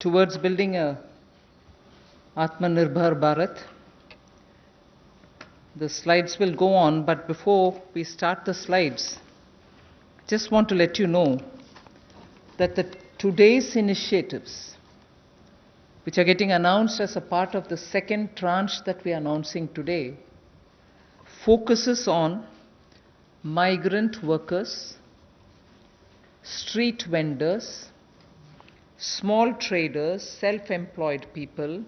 towards building a Atmanirbhar Bharat. The slides will go on, but before we start the slides, just want to let you know that today's initiatives, which are getting announced as a part of the second tranche that we are announcing today, focuses on migrant workers, street vendors, small traders, self-employed people,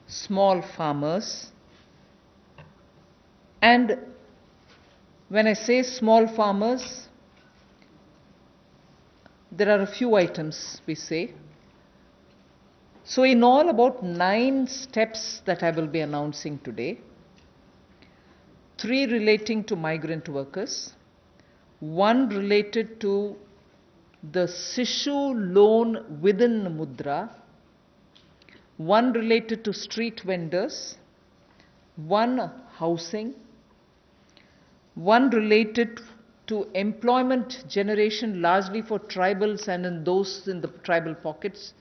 small farmers. And when I say small farmers, there are a few items we say. So in all, about 9 steps that I will be announcing today. 3 relating to migrant workers, 1 related to the Sishu loan within Mudra, 1 related to street vendors, 1 housing, 1 related to employment generation largely for tribals and in those in the tribal pockets,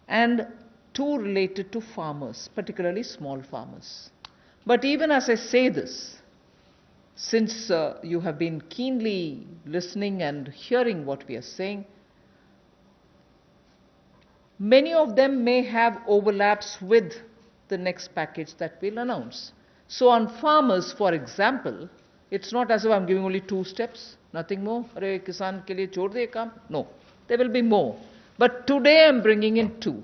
and 2 related to farmers, particularly small farmers. But even as I say this, since you have been keenly listening and hearing what we are saying, many of them may have overlaps with the next package that we'll announce. So on farmers, for example, it's not as if I'm giving only 2 steps, nothing more. Arey kisan ke liye chhod de kaam. No, there will be more. But today I'm bringing in 2.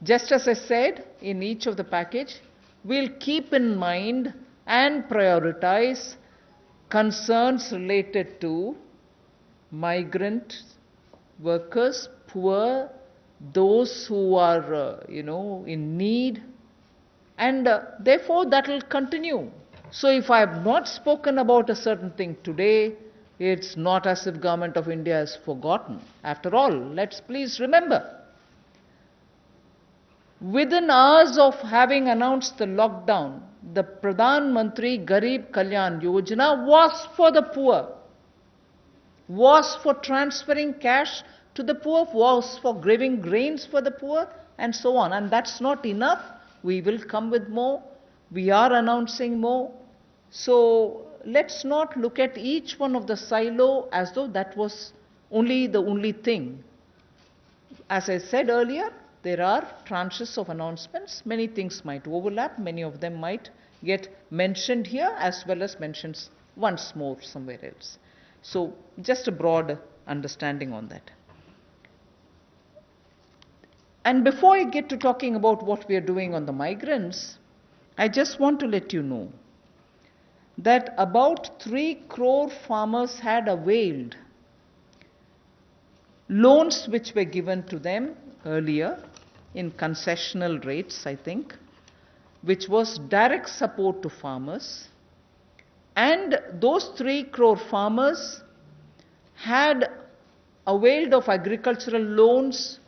Just as I said in each of the package, we'll keep in mind and prioritize concerns related to migrant workers, poor, those who are, in need, and therefore that will continue. So if I have not spoken about a certain thing today, it's not as if Government of India has forgotten. After all, let's please remember, within hours of having announced the lockdown, the Pradhan Mantri Garib Kalyan Yojana was for the poor, was for transferring cash to the poor, was for giving grains for the poor, and so on. And that's not enough. We will come with more. We are announcing more. So let's not look at each one of the silo as though that was the only thing. As I said earlier, there are tranches of announcements. Many things might overlap. Many of them might get mentioned here as well as mentioned once more somewhere else. So just a broad understanding on that. And before I get to talking about what we are doing on the migrants, I just want to let you know that about 3 crore farmers had availed loans which were given to them earlier in concessional rates, I think, which was direct support to farmers. And those 3 crore farmers had availed of agricultural loans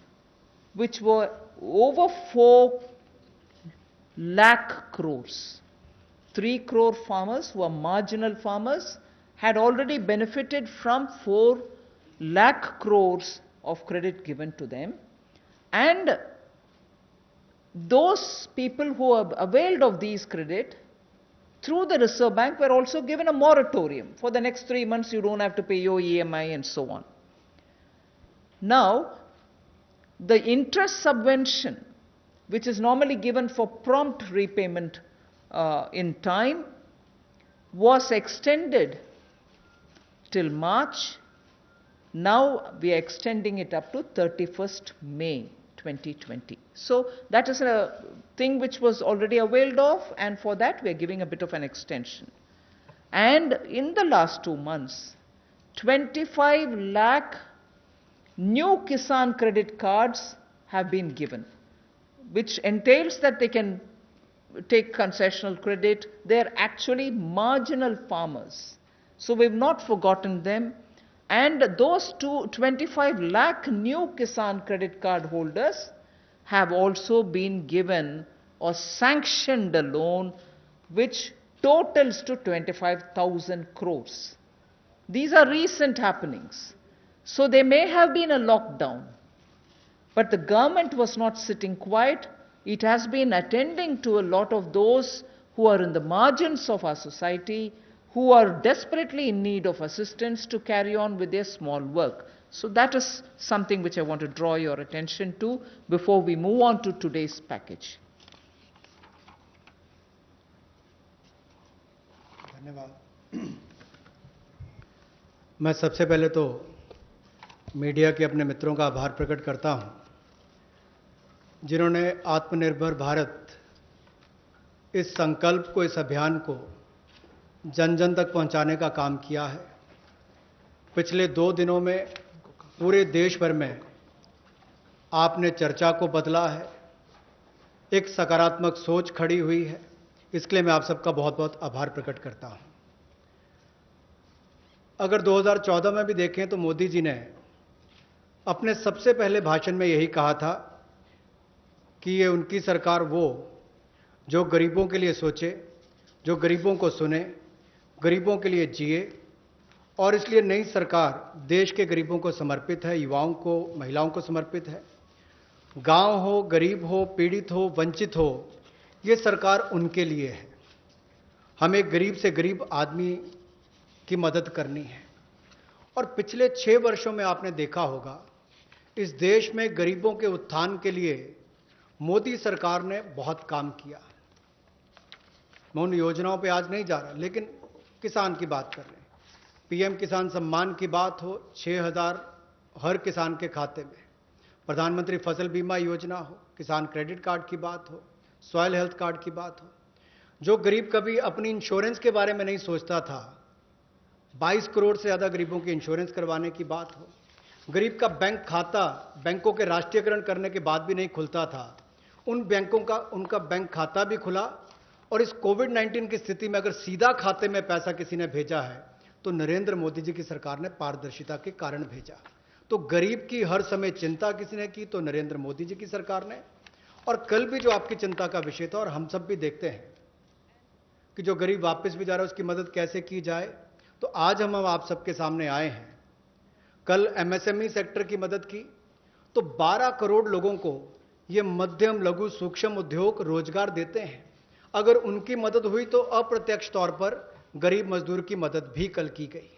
which were over 4 lakh crores. 3 crore farmers who are marginal farmers had already benefited from 4 lakh crores of credit given to them. And those people who have availed of these credit through the Reserve Bank were also given a moratorium. For the next 3 months, you don't have to pay your EMI and so on. Now, the interest subvention, which is normally given for prompt repayment in time, was extended till March. Now we are extending it up to 31st May 2020. So that is a thing which was already availed of, and for that we are giving a bit of an extension. And in the last 2 months, 25 lakh new Kisan credit cards have been given, which entails that they can take concessional credit. They're actually marginal farmers. So we've not forgotten them. And those 25 lakh new Kisan credit card holders have also been given or sanctioned a loan which totals to 25,000 crores. These are recent happenings. So there may have been a lockdown, But the government was not sitting quiet. It has been attending to a lot of those who are in the margins of our society, who are desperately in need of assistance to carry on with their small work. So that is something which I want to draw your attention to before we move on to today's package. धन्यवाद। मैं सबसे पहले तो media के अपने मित्रों का आभार प्रकट करता हूं, जिन्होंने आत्मनिर्भर भारत इस संकल्प को, इस अभियान को जन जन तक पहुंचाने का काम किया है। पिछले 2 दिनों में पूरे देश भर में आपने चर्चा को बदला है, एक सकारात्मक सोच खड़ी हुई है। इसके लिए मैं आप सबका बहुत बहुत आभार प्रकट करता हूं। अगर 2014 में भी देखें तो मोदी जी ने अपने सबसे पहले भाषण में यही कहा था कि ये उनकी सरकार वो जो गरीबों के लिए सोचे, जो गरीबों को सुने, गरीबों के लिए जिए, और इसलिए नई सरकार देश के गरीबों को समर्पित है, युवाओं को, महिलाओं को समर्पित है। गांव हो, गरीब हो, पीड़ित हो, वंचित हो, ये सरकार उनके लिए है। हमें गरीब से गरीब आदमी की मदद करनी है। और पिछले 6 वर्षों में आपने देखा होगा, इस देश में गरीबों के उत्थान के लिए मोदी सरकार ने बहुत काम किया। मैं उन योजनाओं पे आज नहीं जा रहा, लेकिन किसान की बात कर रहे हैं। पीएम किसान सम्मान की बात हो, 6,000 हर किसान के खाते में, प्रधानमंत्री फसल बीमा योजना हो, किसान क्रेडिट कार्ड की बात हो, सॉइल हेल्थ कार्ड की बात हो। जो गरीब कभी अपनी इंश्योरेंस के बारे में नहीं सोचता था, 22 करोड़ से ज़्यादा गरीबों की इंश्योरेंस करवाने की बात हो। गरीब का बैंक खाता बैंकों के राष्ट्रीयकरण करने के बाद भी नहीं खुलता था, उन बैंकों का उनका बैंक खाता भी खुला। और इस कोविड-19 की स्थिति में अगर सीधा खाते में पैसा किसी ने भेजा है तो नरेंद्र मोदी जी की सरकार ने पारदर्शिता के कारण भेजा। तो गरीब की हर समय चिंता किसी ने की तो नरेंद्र मोदी जी की सरकार ने। और कल भी जो आपकी चिंता का विषय था, और हम सब भी देखते हैं कि जो गरीब वापस भी जा रहा है उसकी मदद कैसे की जाए, तो आज हम आप सबके सामने आए हैं। कल एमएसएमई सेक्टर की मदद की तो 12 करोड़ लोगों को ये मध्यम, लघु, सूक्ष्म उद्योग रोजगार देते हैं। अगर उनकी मदद हुई तो अप्रत्यक्ष तौर पर गरीब मजदूर की मदद भी कल की गई।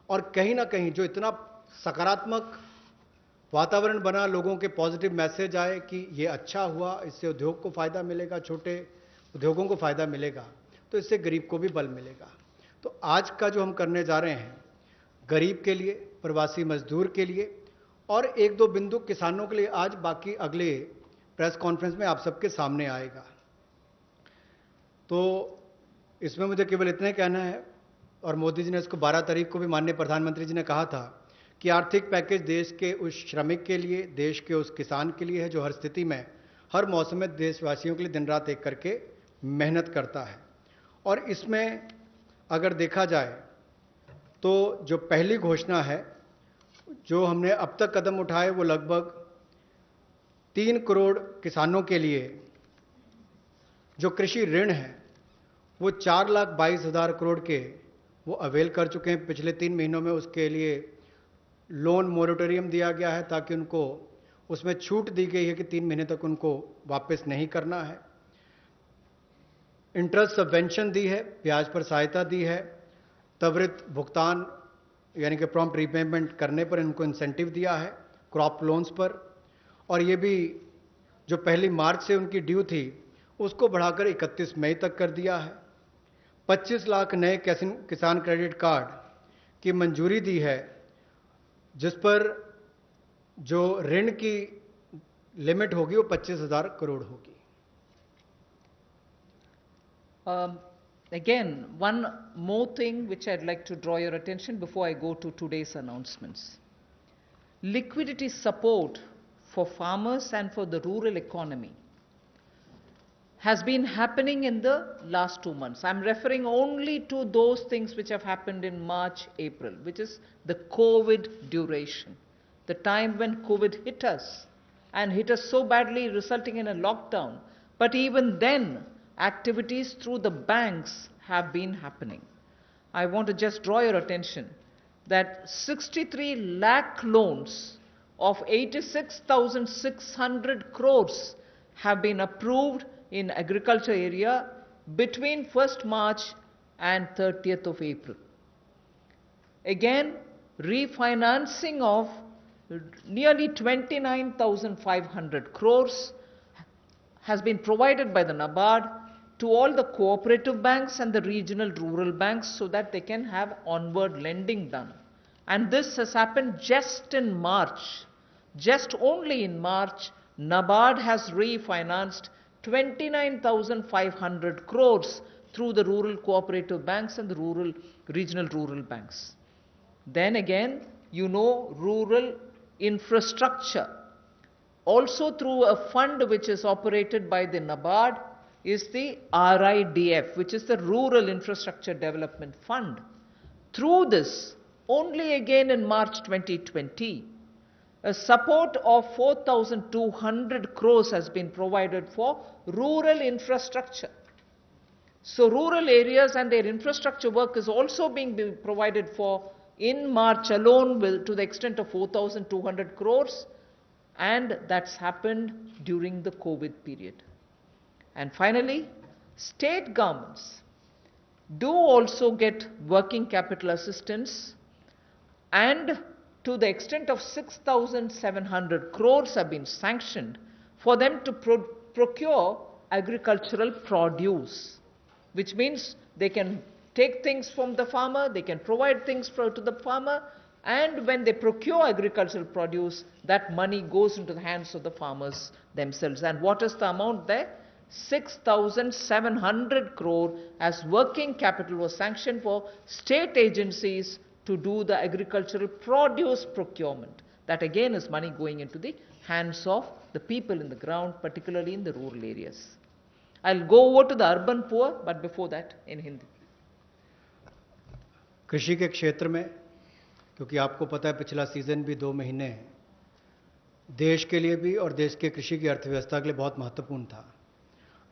और कहीं ना कहीं जो इतना सकारात्मक वातावरण बना, लोगों के पॉजिटिव मैसेज आए कि ये अच्छा हुआ, इससे उद्योग को फायदा मिलेगा, छोटे उद्योगों को फायदा मिलेगा, तो इससे गरीब को भी बल मिलेगा। तो आज का जो हम करने जा रहे हैं, गरीब के लिए, प्रवासी मजदूर के लिए और 1-2 बिंदु किसानों के लिए, आज बाकी अगले प्रेस कॉन्फ्रेंस में आप सबके सामने आएगा। तो इसमें मुझे केवल इतना कहना है, और मोदी जी ने इसको 12 तारीख को भी माननीय प्रधानमंत्री जी ने कहा था कि आर्थिक पैकेज देश के उस श्रमिक के लिए, देश के उस किसान के लिए है जो हर स्थिति में, हर मौसम में देशवासियों के लिए दिन रात एक करके मेहनत करता है। और इसमें अगर देखा जाए तो जो पहली घोषणा है, जो हमने अब तक कदम उठाए, वो लगभग 3 करोड़ किसानों के लिए जो कृषि ऋण है वो 4,22,000 करोड़ के वो अवेल कर चुके हैं। पिछले 3 महीनों में उसके लिए लोन मोरेटोरियम दिया गया है, ताकि उनको उसमें छूट दी गई है कि 3 महीने तक उनको वापस नहीं करना है। इंटरेस्ट सबवेंशन दी है, ब्याज पर सहायता दी है, त्वरित भुगतान यानी कि प्रॉम्प्ट रीपेमेंट करने पर इनको इंसेंटिव दिया है, क्रॉप लोन्स पर। और ये भी जो 1 मार्च से उनकी ड्यू थी उसको बढ़ाकर 31 मई तक कर दिया है। 25 लाख नए किसान क्रेडिट कार्ड की मंजूरी दी है, जिस पर जो ऋण की लिमिट होगी वो 25,000 करोड़ होगी। Again, one more thing which I'd like to draw your attention before I go to today's announcements. Liquidity support for farmers and for the rural economy has been happening in the last 2 months. I'm referring only to those things which have happened in March, April, which is the COVID duration, the time when COVID hit us and hit us so badly, resulting in a lockdown. But even then, activities through the banks have been happening. I want to just draw your attention that 63 lakh loans of 86,600 crores have been approved in agriculture area between 1st March and 30th of April. Again, refinancing of nearly 29,500 crores has been provided by the NABARD to all the cooperative banks and the regional rural banks so that they can have onward lending done. And this has happened just in March. Just only in March, NABARD has refinanced 29,500 crores through the rural cooperative banks and the regional rural banks. Then again, rural infrastructure. Also through a fund which is operated by the NABARD is the RIDF, which is the Rural Infrastructure Development Fund. Through this, only again in March 2020, a support of 4,200 crores has been provided for rural infrastructure. So rural areas and their infrastructure work is also being provided for in March alone to the extent of 4,200 crores, and that's happened during the COVID period. And finally, state governments do also get working capital assistance, and to the extent of 6,700 crores have been sanctioned for them to procure agricultural produce, which means they can take things from the farmer, they can provide things to the farmer, and when they procure agricultural produce, that money goes into the hands of the farmers themselves. And what is the amount there? 6,700 crore as working capital was sanctioned for state agencies to do the agricultural produce procurement. That again is money going into the hands of the people in the ground, particularly in the rural areas. I'll go over to the urban poor, but before that in Hindi. कृषि के क्षेत्र में, क्योंकि आपको पता है पिछला season भी 2 महीने देश के लिए भी और देश के कृषि की अर्थव्यवस्था के लिए बहुत महत्वपूर्ण था,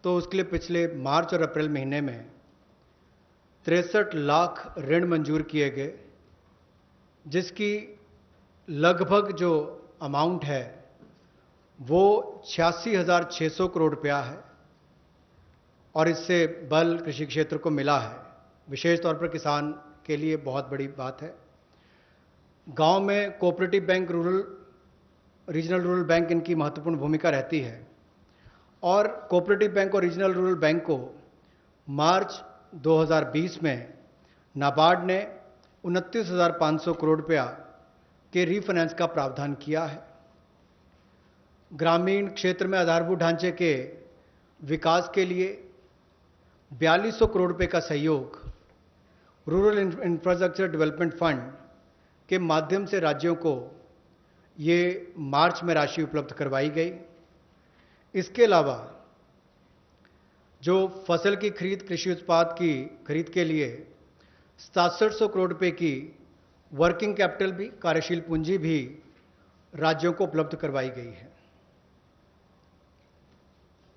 तो उसके लिए पिछले मार्च और अप्रैल महीने में 63 लाख ऋण मंजूर किए गए, जिसकी लगभग जो अमाउंट है वो 86,600 करोड़ रुपया है, और इससे बल कृषि क्षेत्र को मिला है। विशेष तौर पर किसान के लिए बहुत बड़ी बात है। गांव में cooperative bank, regional rural bank इनकी महत्वपूर्ण भूमिका रहती है, और कोऑपरेटिव बैंक और रीजनल रूरल बैंक को मार्च 2020 में नाबार्ड ने 29,500 करोड़ रुपया के रीफाइनेंस का प्रावधान किया है। ग्रामीण क्षेत्र में आधारभूत ढांचे के विकास के लिए 4200 करोड़ रुपए का सहयोग रूरल इंफ्रास्ट्रक्चर डेवलपमेंट फंड के माध्यम से राज्यों को ये मार्च में राशि उपलब्ध करवाई गई। इसके अलावा जो फसल की खरीद, कृषि उत्पाद की खरीद के लिए 6700 करोड़ रुपए की वर्किंग कैपिटल भी, कार्यशील पूंजी भी राज्यों को उपलब्ध करवाई गई है।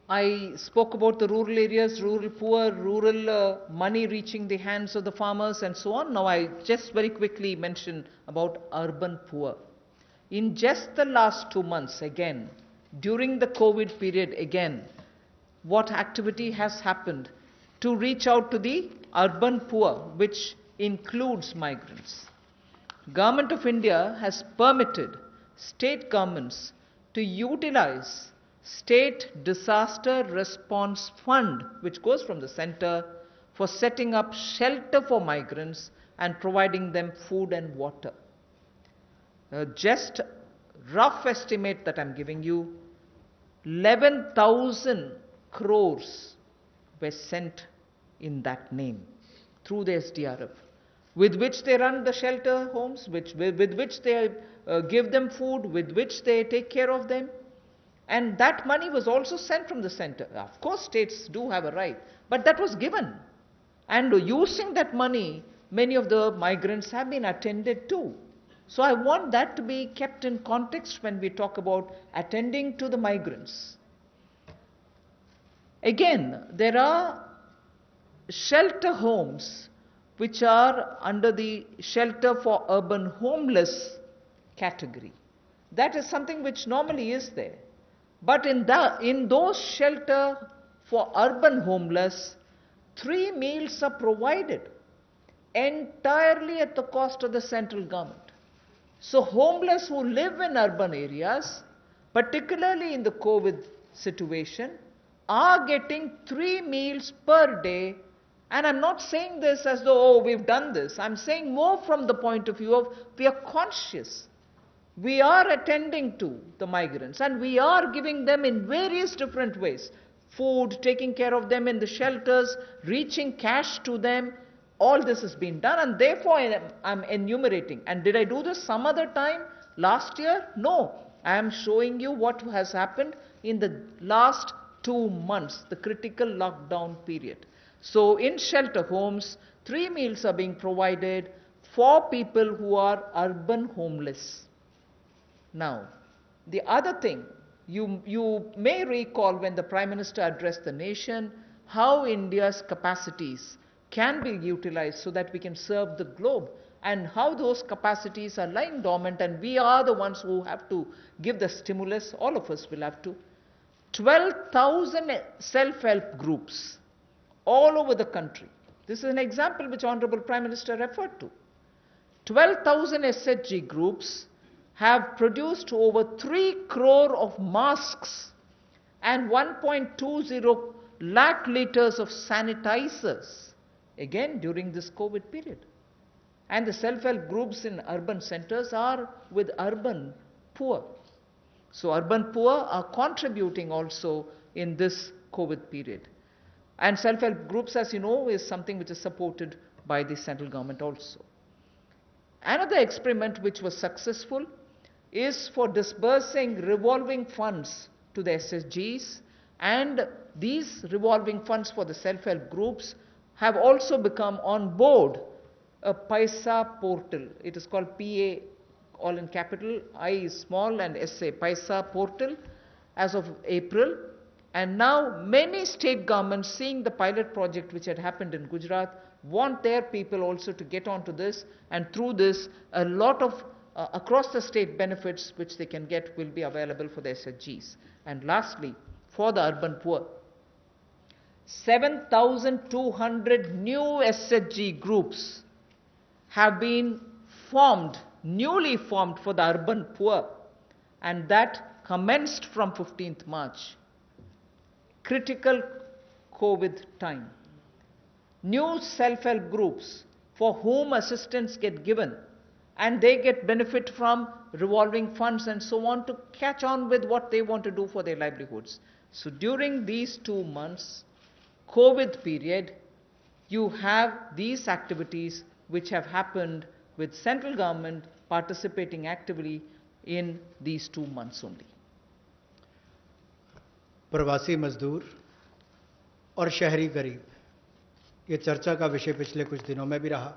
I spoke about the rural areas, rural poor, rural money reaching the hands of the farmers and so on. Now I just very quickly mention about urban poor. In just the last 2 months, again, during the COVID period, again, what activity has happened to reach out to the urban poor, which includes migrants? Government of India has permitted state governments to utilize State Disaster Response Fund, which goes from the center, for setting up shelter for migrants and providing them food and water. Just rough estimate that I'm giving you, 11,000 crores were sent in that name through the SDRF, with which they run the shelter homes, with which they give them food, with which they take care of them. And that money was also sent from the center. Of course, states do have a right, but that was given. And using that money, many of the migrants have been attended to. So I want that to be kept in context when we talk about attending to the migrants. Again, there are shelter homes which are under the shelter for urban homeless category. That is something which normally is there. But in those shelter for urban homeless, 3 meals are provided entirely at the cost of the central government. So homeless who live in urban areas, particularly in the COVID situation, are getting 3 meals per day. And I'm not saying this as though, oh, we've done this. I'm saying more from the point of view of we are conscious. We are attending to the migrants and we are giving them in various different ways. Food, taking care of them in the shelters, reaching cash to them. All this has been done, and therefore I'm enumerating. And did I do this some other time last year? No. I am showing you what has happened in the last 2 months, the critical lockdown period. So in shelter homes, 3 meals are being provided for people who are urban homeless. Now, the other thing, you may recall when the Prime Minister addressed the nation, how India's capacities can be utilized so that we can serve the globe, and how those capacities are lying dormant, and we are the ones who have to give the stimulus. All of us will have to. 12,000 self-help groups all over the country. This is an example which Honorable Prime Minister referred to. 12,000 SHG groups have produced over 3 crore of masks and 1.20 lakh liters of sanitizers, again during this COVID period. And the self-help groups in urban centers are with urban poor. So urban poor are contributing also in this COVID period. And self-help groups, as you know, is something which is supported by the central government also. Another experiment which was successful is for disbursing revolving funds to the SSGs, and these revolving funds for the self-help groups have also become on board a Paisa portal. It is called PA, all in capital, I is small and SA, Paisa portal, as of April. And now many state governments, seeing the pilot project which had happened in Gujarat, want their people also to get onto this, and through this a lot of across the state benefits which they can get will be available for the SHGs. And lastly, for the urban poor, 7,200 new SHG groups have been formed, newly formed for the urban poor, and that commenced from 15th March. Critical COVID time. New self-help groups for whom assistance get given, and they get benefit from revolving funds and so on to catch on with what they want to do for their livelihoods. So during these 2 months, COVID period, you have these activities which have happened with central government participating actively in these 2 months only. प्रवासी मजदूर और शहरी गरीब, ये चर्चा का विषय पिछले कुछ दिनों में भी रहा,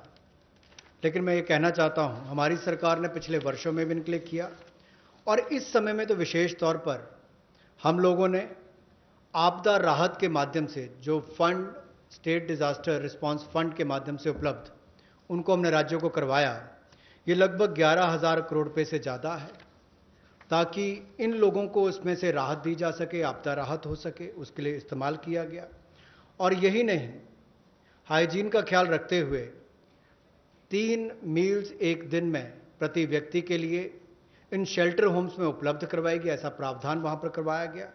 लेकिन मैं ये कहना चाहता हूं, हमारी सरकार ने पिछले वर्षों में भी इनके किया, और इस समय में तो विशेष तौर पर हम लोगों ने आपदा राहत के माध्यम से जो fund, state disaster response fund के माध्यम से उपलब्ध, उनको हमने राज्यों को करवाया। ये लगभग 11,000 करोड़ रुपए से ज़्यादा है, ताकि इन लोगों को इसमें से राहत दी जा सके, आपदा राहत हो सके, उसके लिए इस्तेमाल किया गया। और यही नहीं, हाइजीन का ख्याल रखते हुए 3 मील्स एक दिन में प्रति व्यक्ति के लिए इन शेल्टर होम्स में उपलब्ध करवाई गई, ऐसा प्रावधान वहाँ पर करवाया गया।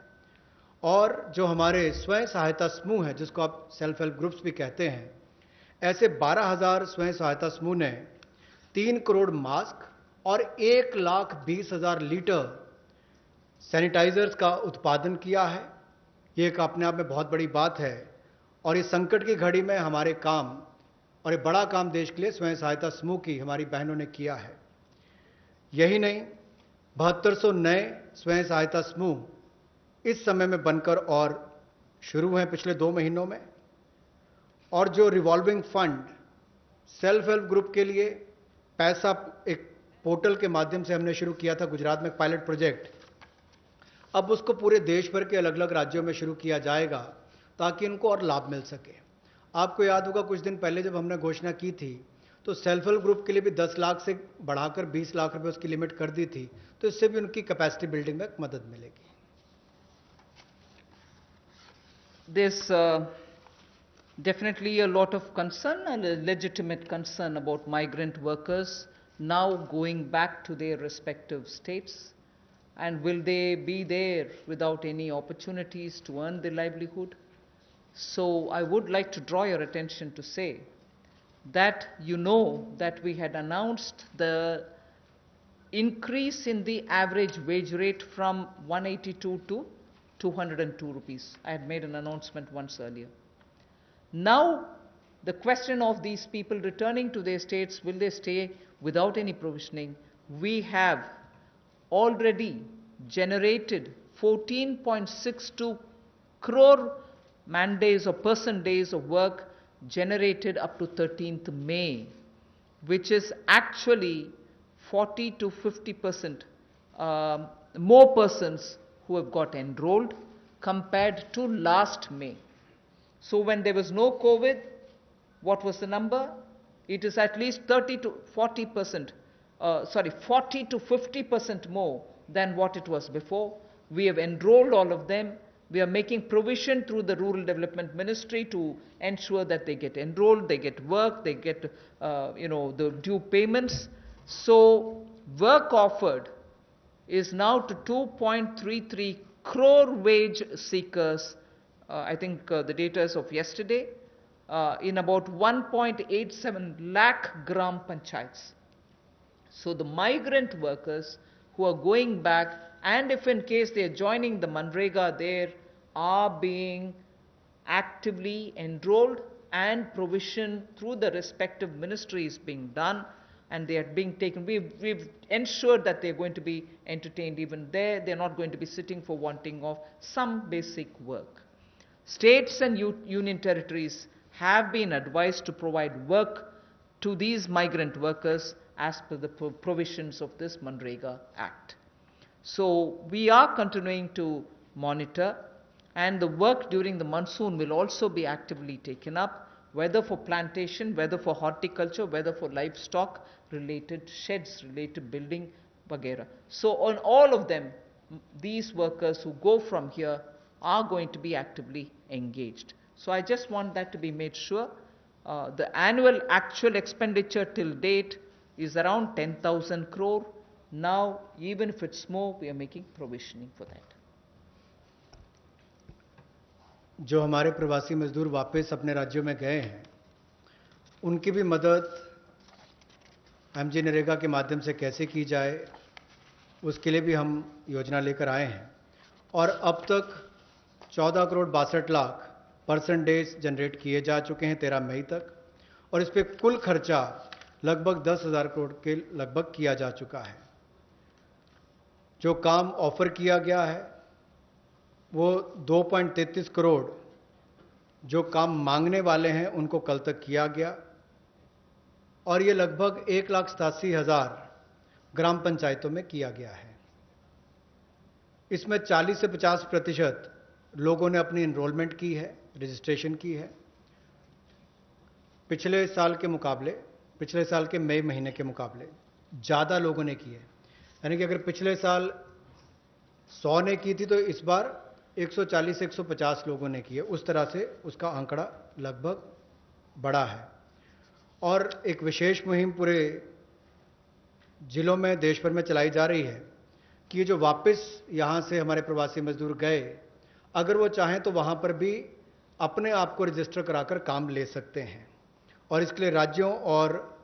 और जो हमारे स्वयं सहायता समूह हैं, जिसको आप सेल्फ हेल्प ग्रुप्स भी कहते हैं, ऐसे 12,000 स्वयं सहायता समूह ने 3 करोड़ मास्क और 1,20,000 लीटर सैनिटाइजर्स का उत्पादन किया है। ये एक अपने आप में बहुत बड़ी बात है, और इस संकट की घड़ी में हमारे काम, और एक बड़ा काम देश के लिए स्वयं सहायता समूह की हमारी बहनों ने किया है। यही नहीं, 7200 नए स्वयं सहायता समूह इस समय में बनकर और शुरू हैं पिछले 2 महीनों में। और जो revolving fund self help group के लिए पैसा एक पोर्टल के माध्यम से हमने शुरू किया था गुजरात में पायलट प्रोजेक्ट, अब उसको पूरे देश भर के अलग अलग राज्यों में शुरू किया जाएगा ताकि इनको और लाभ मिल सके। आपको याद होगा कुछ दिन पहले जब हमने घोषणा की थी तो सेल्फ हेल्प ग्रुप के लिए भी 10 लाख से बढ़ाकर 20 लाख रुपए उसकी लिमिट कर दी थी, तो इससे भी उनकी कैपेसिटी बिल्डिंग में मदद मिलेगी। There's definitely a lot of concern and a legitimate concern about migrant workers now going back to their respective states. And will they be there without any opportunities to earn their livelihood? So I would like to draw your attention to say that you know that we had announced the increase in the average wage rate from 182 to 202 rupees. I had made an announcement once earlier. Now, the question of these people returning to their states, will they stay without any provisioning? We have already generated 14.62 crore man days or person days of work generated up to 13th May, which is actually 40 to 50% more persons who have got enrolled compared to last May. So when there was no COVID, what was the number? It is at least 30 to 40%, 40 to 50% more than what it was before. We have enrolled all of them. We are making provision through the Rural Development Ministry to ensure that they get enrolled, they get work, they get, the due payments. So work offered is now to 2.33 crore wage seekers. I think the data is of yesterday, in about 1.87 lakh gram panchayats. So the migrant workers who are going back, and if in case they are joining the Manrega, there are being actively enrolled and provision through the respective ministries being done, and they are being taken. We've ensured that they're going to be entertained even there. They're not going to be sitting for wanting of some basic work. States and union territories have been advised to provide work to these migrant workers as per the provisions of this Manrega Act. So we are continuing to monitor, and the work during the monsoon will also be actively taken up, whether for plantation, whether for horticulture, whether for livestock related sheds, related building, vagera. So on all of them, these workers who go from here are going to be actively engaged. So I just want that to be made sure. The annual actual expenditure till date is around 10,000 crore. Now, even if it's more, we are making provisioning for that. जो हमारे प्रवासी मजदूर वापस अपने राज्यों में गए हैं, उनकी भी मदद एमजी नरेगा के माध्यम से कैसे की जाए, उसके लिए भी हम योजना लेकर आए हैं। और अब तक 14 crore 62 lakh person days generate किए जा चुके हैं 13 मई तक, और इस पर कुल खर्चा लगभग 10,000 करोड़ के लगभग किया जा चुका है। जो काम ऑफर किया गया है वो 2.33 करोड़ जो काम मांगने वाले हैं उनको कल तक किया गया, और ये लगभग 1,87,000 ग्राम पंचायतों में किया गया है। इसमें 40 से 50% लोगों ने अपनी एनरोलमेंट की है, रजिस्ट्रेशन की है। पिछले साल के मई महीने के मुकाबले ज़्यादा लोगों ने की है। यानी कि अगर पिछले साल 100 ने की थी तो इस बार 140 से 150 लोगों ने की है। उस तरह से उसका आंकड़ा लगभग बड़ा है। और एक विशेष मुहिम पूरे जिलों में देश भर में चलाई जा रही है कि ये जो वापस यहाँ से हमारे प्रवासी मजदूर गए, अगर वो चाहें तो वहाँ पर भी अपने आप को रजिस्टर कराकर काम ले सकते हैं, और इसके लिए राज्यों और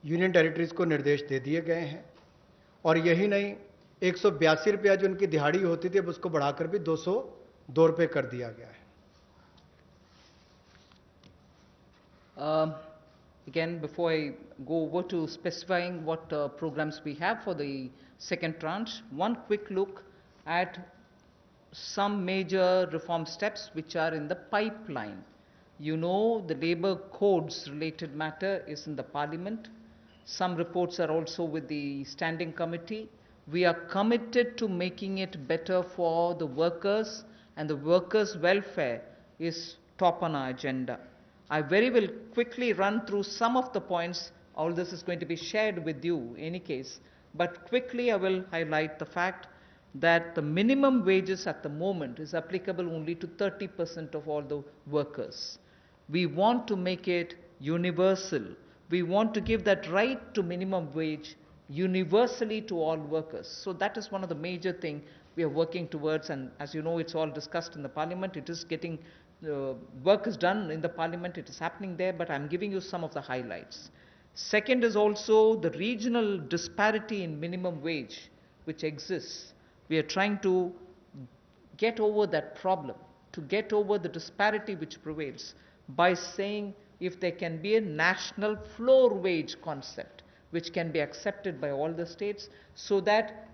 यूनियन टेरिटरीज को निर्देश दे दिए गए हैं। और यही नहीं, 182 रुपया जो उनकी दिहाड़ी होती थी अब उसको बढ़ाकर भी 202 रुपये कर दिया गया है। Again, before I go over to specifying what programs we have for the second tranche, one quick look at some major reform steps which are in the pipeline. You know, the labor codes related matter is in the parliament. Some reports are also with the standing committee. We are committed to making it better for the workers, and the workers' welfare is top on our agenda. I very will quickly run through some of the points All this is going to be shared with you in any case. But quickly I will highlight the fact that the minimum wages at the moment is applicable only to 30% of all the workers. We want to make it universal. We want to give that right to minimum wage universally to all workers. So that is one of the major things we are working towards, and as you know, it's all discussed in the parliament. It is getting, work is done in the parliament, it is happening there, but I'm giving you some of the highlights. Second is also the regional disparity in minimum wage which exists. We are trying to get over that problem, to get over the disparity which prevails by saying if there can be a national floor wage concept which can be accepted by all the states, so that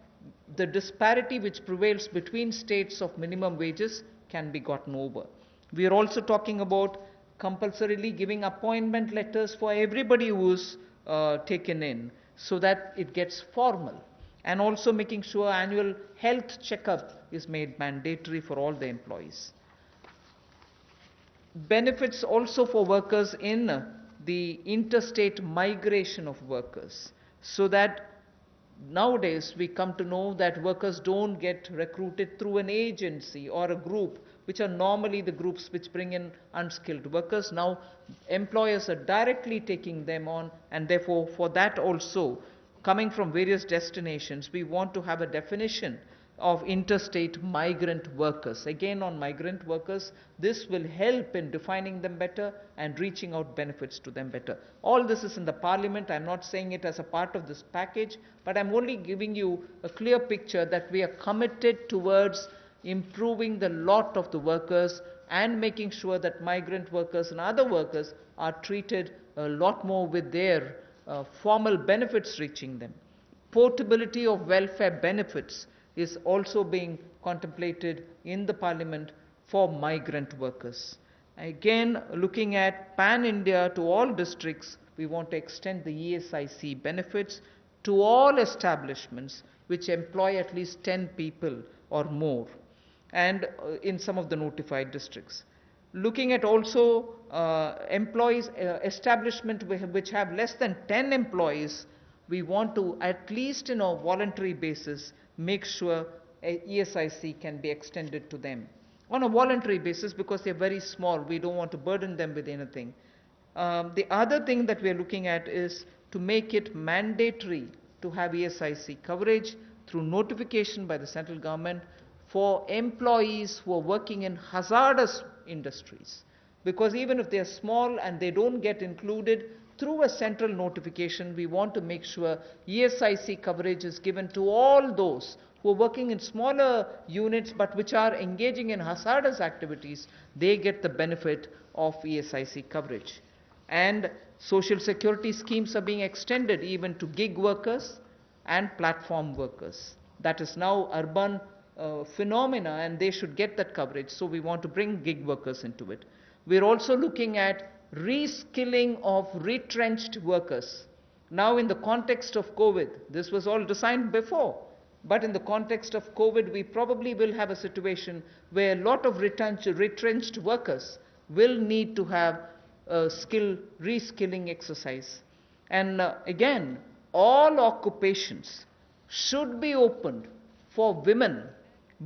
the disparity which prevails between states of minimum wages can be gotten over. We are also talking about compulsorily giving appointment letters for everybody who is taken in, so that it gets formal, and also making sure annual health checkup is made mandatory for all the employees. Benefits also for workers in the interstate migration of workers, so that nowadays we come to know that workers don't get recruited through an agency or a group, which are normally the groups which bring in unskilled workers. Now employers are directly taking them on, and therefore for that also, coming from various destinations, we want to have a definition of interstate migrant workers. Again, on migrant workers, this will help in defining them better and reaching out benefits to them better. All this is in the parliament. I'm not saying it as a part of this package, but I'm only giving you a clear picture that we are committed towards improving the lot of the workers and making sure that migrant workers and other workers are treated a lot more with their formal benefits reaching them. Portability of welfare benefits is also being contemplated in the parliament for migrant workers. Again, looking at pan-India to all districts, we want to extend the ESIC benefits to all establishments which employ at least 10 people or more, and in some of the notified districts. Looking at also employees, establishment which have less than 10 employees, we want to, at least in a voluntary basis, make sure ESIC can be extended to them on a voluntary basis, because they're very small. We don't want to burden them with anything. The other thing that we're looking at is to make it mandatory to have ESIC coverage through notification by the central government for employees who are working in hazardous industries. Because even if they are small and they don't get included through a central notification, we want to make sure ESIC coverage is given to all those who are working in smaller units but which are engaging in hazardous activities. They get the benefit of ESIC coverage. And social security schemes are being extended even to gig workers and platform workers. That is now urban phenomena, and they should get that coverage. So we want to bring gig workers into it. We're also looking at reskilling of retrenched workers. Now in the context of COVID, this was all designed before, but in the context of COVID, we probably will have a situation where a lot of retrenched workers will need to have a reskilling exercise. And again, all occupations should be opened for women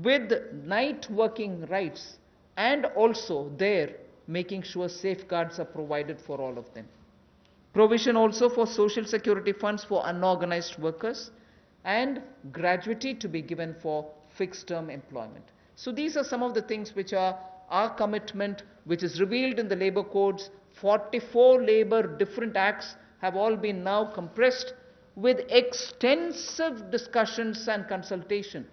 with night working rights, and also there making sure safeguards are provided for all of them. Provision also for social security funds for unorganized workers, and gratuity to be given for fixed term employment. So these are some of the things which are our commitment, which is revealed in the labor codes. 44 labor different acts have all been now compressed with extensive discussions and consultation.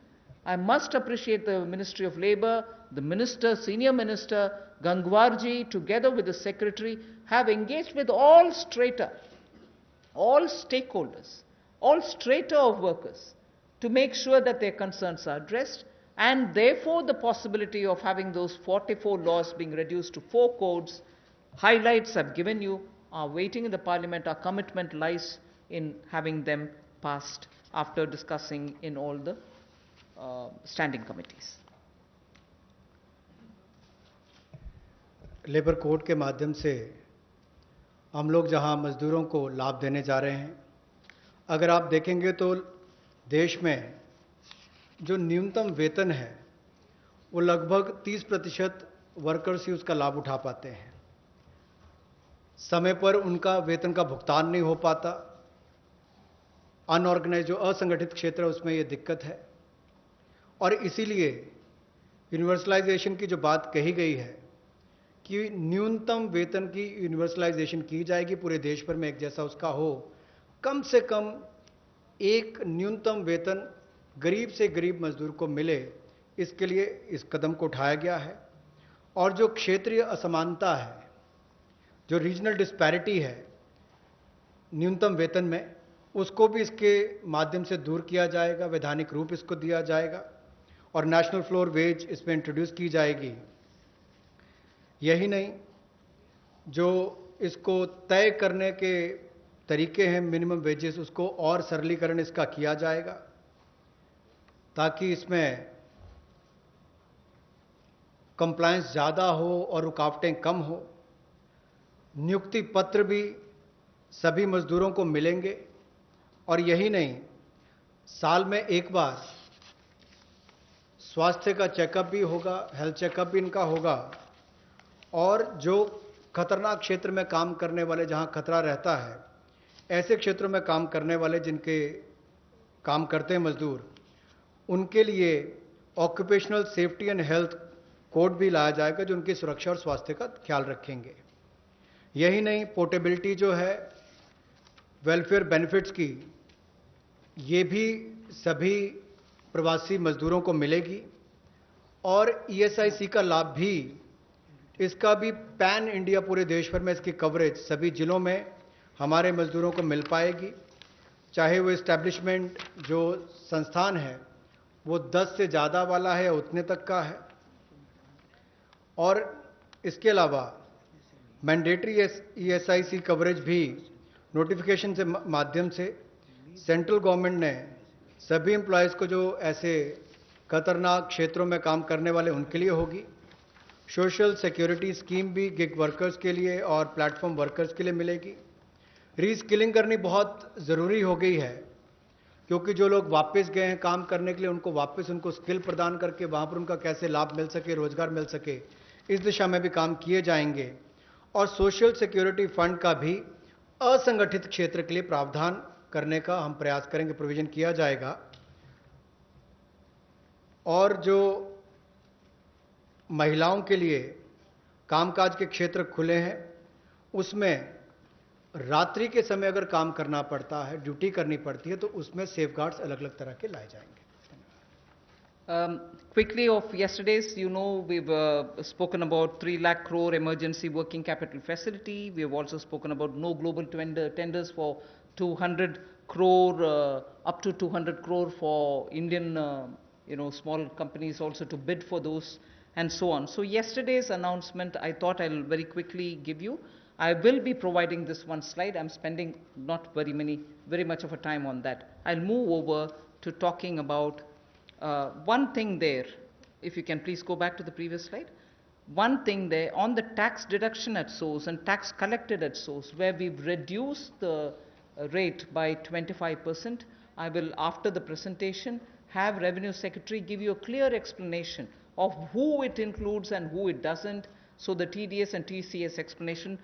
I must appreciate the Ministry of Labour, the Minister, Senior Minister Gangwarji, together with the Secretary, have engaged with all strata, all stakeholders, all strata of workers, to make sure that their concerns are addressed, and therefore the possibility of having those 44 laws being reduced to 4 codes. Highlights I've given you are waiting in the Parliament. Our commitment lies in having them passed after discussing in all the standing committees. Labour code के माध्यम से हम लोग जहां मजदूरों को लाभ देने जा रहे हैं, अगर आप देखेंगे तो देश में जो न्यूनतम वेतन है वो लगभग 30% वर्कर्स ही उसका लाभ उठा पाते हैं। समय पर उनका वेतन का भुगतान नहीं हो पाता। अनऑर्गेनाइज जो असंगठित क्षेत्र है उसमें ये दिक्कत है, और इसीलिए यूनिवर्सलाइजेशन की जो बात कही गई है कि न्यूनतम वेतन की यूनिवर्सलाइजेशन की जाएगी, पूरे देश भर में एक जैसा उसका हो, कम से कम एक न्यूनतम वेतन गरीब से गरीब मजदूर को मिले, इसके लिए इस कदम को उठाया गया है। और जो क्षेत्रीय असमानता है, जो रीजनल डिस्पैरिटी है न्यूनतम वेतन में, उसको भी इसके माध्यम से दूर किया जाएगा, वैधानिक रूप इसको दिया जाएगा और नेशनल फ्लोर वेज इसमें इंट्रोड्यूस की जाएगी। यही नहीं, जो इसको तय करने के तरीके हैं मिनिमम वेजेस, उसको और सरलीकरण इसका किया जाएगा ताकि इसमें कंप्लायंस ज़्यादा हो और रुकावटें कम हो। नियुक्ति पत्र भी सभी मजदूरों को मिलेंगे, और यही नहीं, साल में एक बार स्वास्थ्य का चेकअप भी होगा, हेल्थ चेकअप भी इनका होगा। और जो खतरनाक क्षेत्र में काम करने वाले, जहां खतरा रहता है, ऐसे क्षेत्रों में काम करने वाले जिनके काम करते हैं मजदूर, उनके लिए occupational safety and health code भी लाया जाएगा जो उनकी सुरक्षा और स्वास्थ्य का ख्याल रखेंगे। यही नहीं, पोर्टेबिलिटी जो है वेलफेयर बेनिफिट्स की, ये भी सभी प्रवासी मजदूरों को मिलेगी। और ईएसआईसी का लाभ भी, इसका भी पैन इंडिया पूरे देश भर में इसकी कवरेज सभी जिलों में हमारे मजदूरों को मिल पाएगी। चाहे वो इस्टेब्लिशमेंट जो संस्थान है वो 10 से ज़्यादा वाला है या उतने तक का है। और इसके अलावा मैंडेटरी ईएसआईसी कवरेज भी नोटिफिकेशन से माध्यम से सेंट्रल गवर्नमेंट ने सभी एम्प्लॉयज़ को, जो ऐसे खतरनाक क्षेत्रों में काम करने वाले, उनके लिए होगी। सोशल सिक्योरिटी स्कीम भी गिग वर्कर्स के लिए और प्लेटफॉर्म वर्कर्स के लिए मिलेगी। रीस्किलिंग करनी बहुत ज़रूरी हो गई है, क्योंकि जो लोग वापस गए हैं काम करने के लिए, उनको वापस उनको स्किल प्रदान करके वहाँ पर उनका कैसे लाभ मिल सके, रोजगार मिल सके, इस दिशा में भी काम किए जाएंगे। और सोशल सिक्योरिटी फंड का भी असंगठित क्षेत्र के लिए प्रावधान करने का हम प्रयास करेंगे, प्रोविजन किया जाएगा। और जो महिलाओं के लिए कामकाज के क्षेत्र खुले हैं, उसमें रात्रि के समय अगर काम करना पड़ता है, ड्यूटी करनी पड़ती है, तो उसमें सेफगार्ड्स अलग अलग तरह के लाए जाएंगे। Quickly of yesterday's, we've spoken about 3 lakh crore emergency working capital facility. We have also spoken about no global tenders for 200 crore, up to 200 crore for Indian, small companies also to bid for those, and so on. So yesterday's announcement, I thought I'll very quickly give you. I will be providing this one slide. I'm spending not very much of a time on that. I'll move over to talking about one thing there. If you can please go back to the previous slide. One thing there on the tax deduction at source and tax collected at source, where we've reduced the rate by 25%. I will, after the presentation, have Revenue Secretary give you a clear explanation of who it includes and who it doesn't. So the TDS and TCS explanation,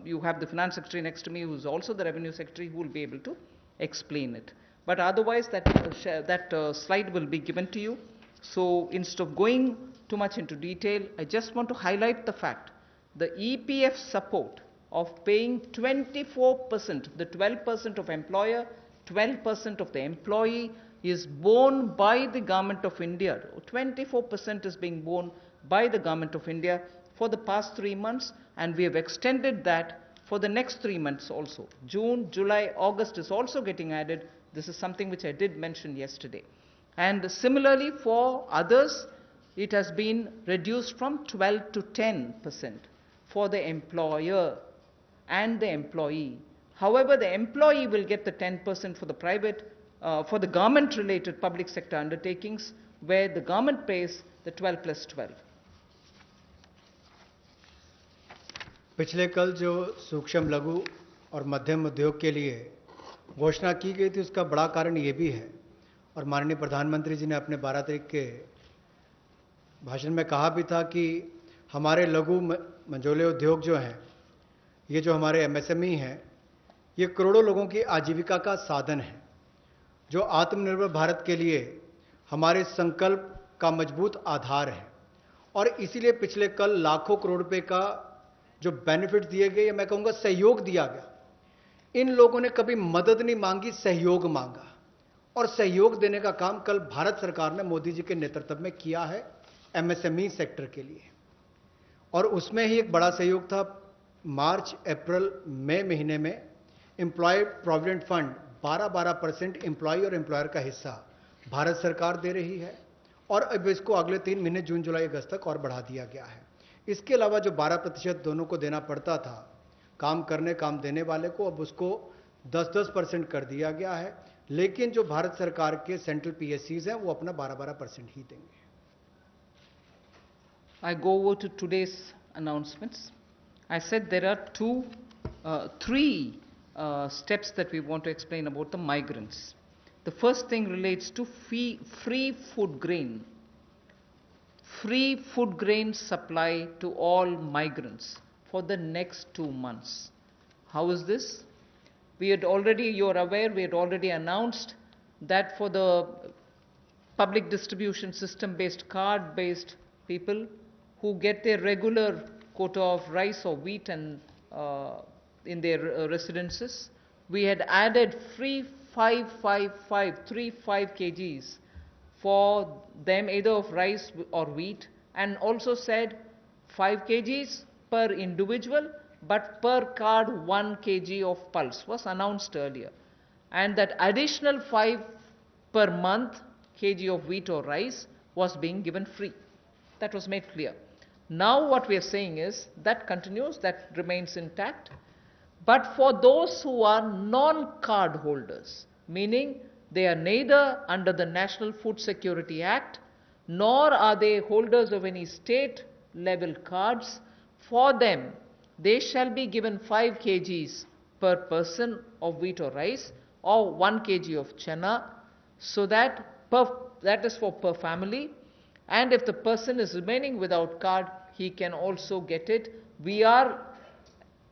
you have the Finance Secretary next to me, who is also the Revenue Secretary, who will be able to explain it. But otherwise, that slide will be given to you. So instead of going too much into detail, I just want to highlight the fact the EPF support of paying 24%, the 12% of employer, 12% of the employee, is borne by the Government of India. 24% is being borne by the Government of India for the past 3 months, and we have extended that for the next 3 months also. June, July, August is also getting added. This is something which I did mention yesterday. And similarly for others, it has been reduced from 12 to 10% for the employer and the employee. However, the employee will get the 10% for the private, for the government-related public sector undertakings, where the government pays the 12 plus 12. पिछले कल जो सूक्ष्म लघु और मध्यम उद्योग के लिए घोषणा की गई थी उसका बड़ा कारण ये भी है, और माननीय प्रधानमंत्री जी ने अपने 12 तारीख के भाषण में कहा भी था कि हमारे लघु मंझोले उद्योग जो हैं, ये जो हमारे एमएसएमई हैं, ये करोड़ों लोगों की आजीविका का साधन है, जो आत्मनिर्भर भारत के लिए हमारे संकल्प का मजबूत आधार है। और इसीलिए पिछले कल लाखों करोड़ रुपए का जो बेनिफिट दिए गए, या मैं कहूँगा सहयोग दिया गया। इन लोगों ने कभी मदद नहीं मांगी, सहयोग मांगा, और सहयोग देने का काम कल भारत सरकार ने मोदी जी के नेतृत्व में किया है एमएसएमई सेक्टर के लिए। और उसमें ही एक बड़ा सहयोग था, मार्च अप्रैल मई महीने में एम्प्लॉय प्रोविडेंट फंड 12% एम्प्लॉय और एम्प्लॉयर का हिस्सा भारत सरकार दे रही है, और अब इसको अगले 3 महीने जून जुलाई अगस्त तक और बढ़ा दिया गया है। इसके अलावा जो 12% दोनों को देना पड़ता था काम देने वाले को, अब उसको 10% कर दिया गया है। लेकिन जो भारत सरकार के सेंट्रल पीएससीज हैं वो अपना 12% ही देंगे। I go over to today's announcements. I said there are three steps that we want to explain about the migrants. The first thing relates to free food grain. Free food grain supply to all migrants for the next 2 months. How is this? You're aware, we had already announced that for the public distribution system based, card based people who get their regular quota of rice or wheat and in their residences, we had added free 35 kgs for them, either of rice or wheat, and also said 5 kgs per individual, but per card 1 kg of pulse was announced earlier, and that additional 5 per month kg of wheat or rice was being given free. That was made clear. Now what we are saying is that continues, that remains intact. But for those who are non-card holders, meaning they are neither under the National Food Security Act, nor are they holders of any state level cards, for them they shall be given 5 kgs per person of wheat or rice, or 1 kg of chana, so that is for per family. And if the person is remaining without card, he can also get it. We are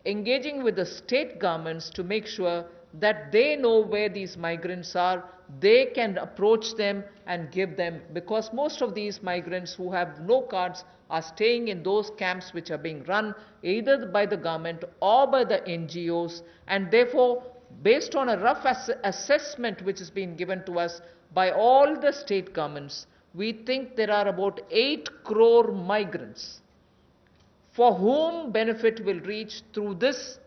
engaging with the state governments to make sure that they know where these migrants are, they can approach them and give them, because most of these migrants who have no cards are staying in those camps which are being run either by the government or by the NGOs, and therefore, based on a rough assessment which has been given to us by all the state governments, we think there are about 8 crore migrants for whom benefit will reach through this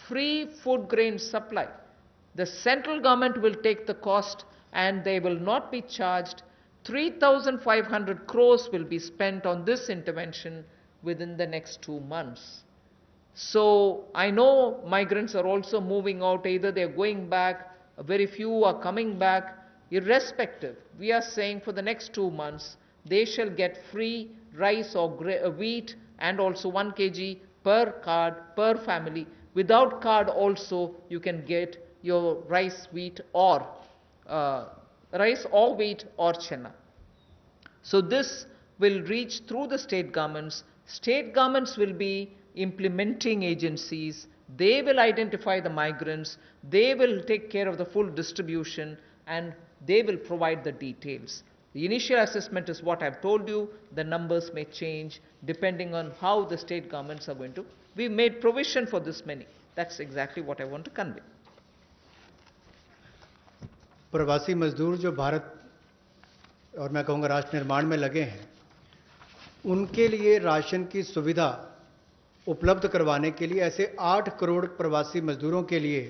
free food grain supply. The central government will take the cost and they will not be charged. 3,500 crores will be spent on this intervention within the next 2 months. So I know migrants are also moving out, either they're going back, very few are coming back. Irrespective, we are saying for the next 2 months, they shall get free rice or wheat and also 1 kg per card, per family. Without card also, you can get your rice, wheat or wheat or chana. So this will reach through the state governments. State governments will be implementing agencies. They will identify the migrants. They will take care of the full distribution, and they will provide the details. The initial assessment is what I've told you. The numbers may change depending on how the state governments are going to. We made provision for this many. That's exactly what I want to convey. प्रवासी मजदूर जो भारत और मैं कहूँगा राष्ट्र निर्माण में लगे हैं, उनके लिए राशन की सुविधा उपलब्ध करवाने के लिए ऐसे 8 करोड़ प्रवासी मजदूरों के लिए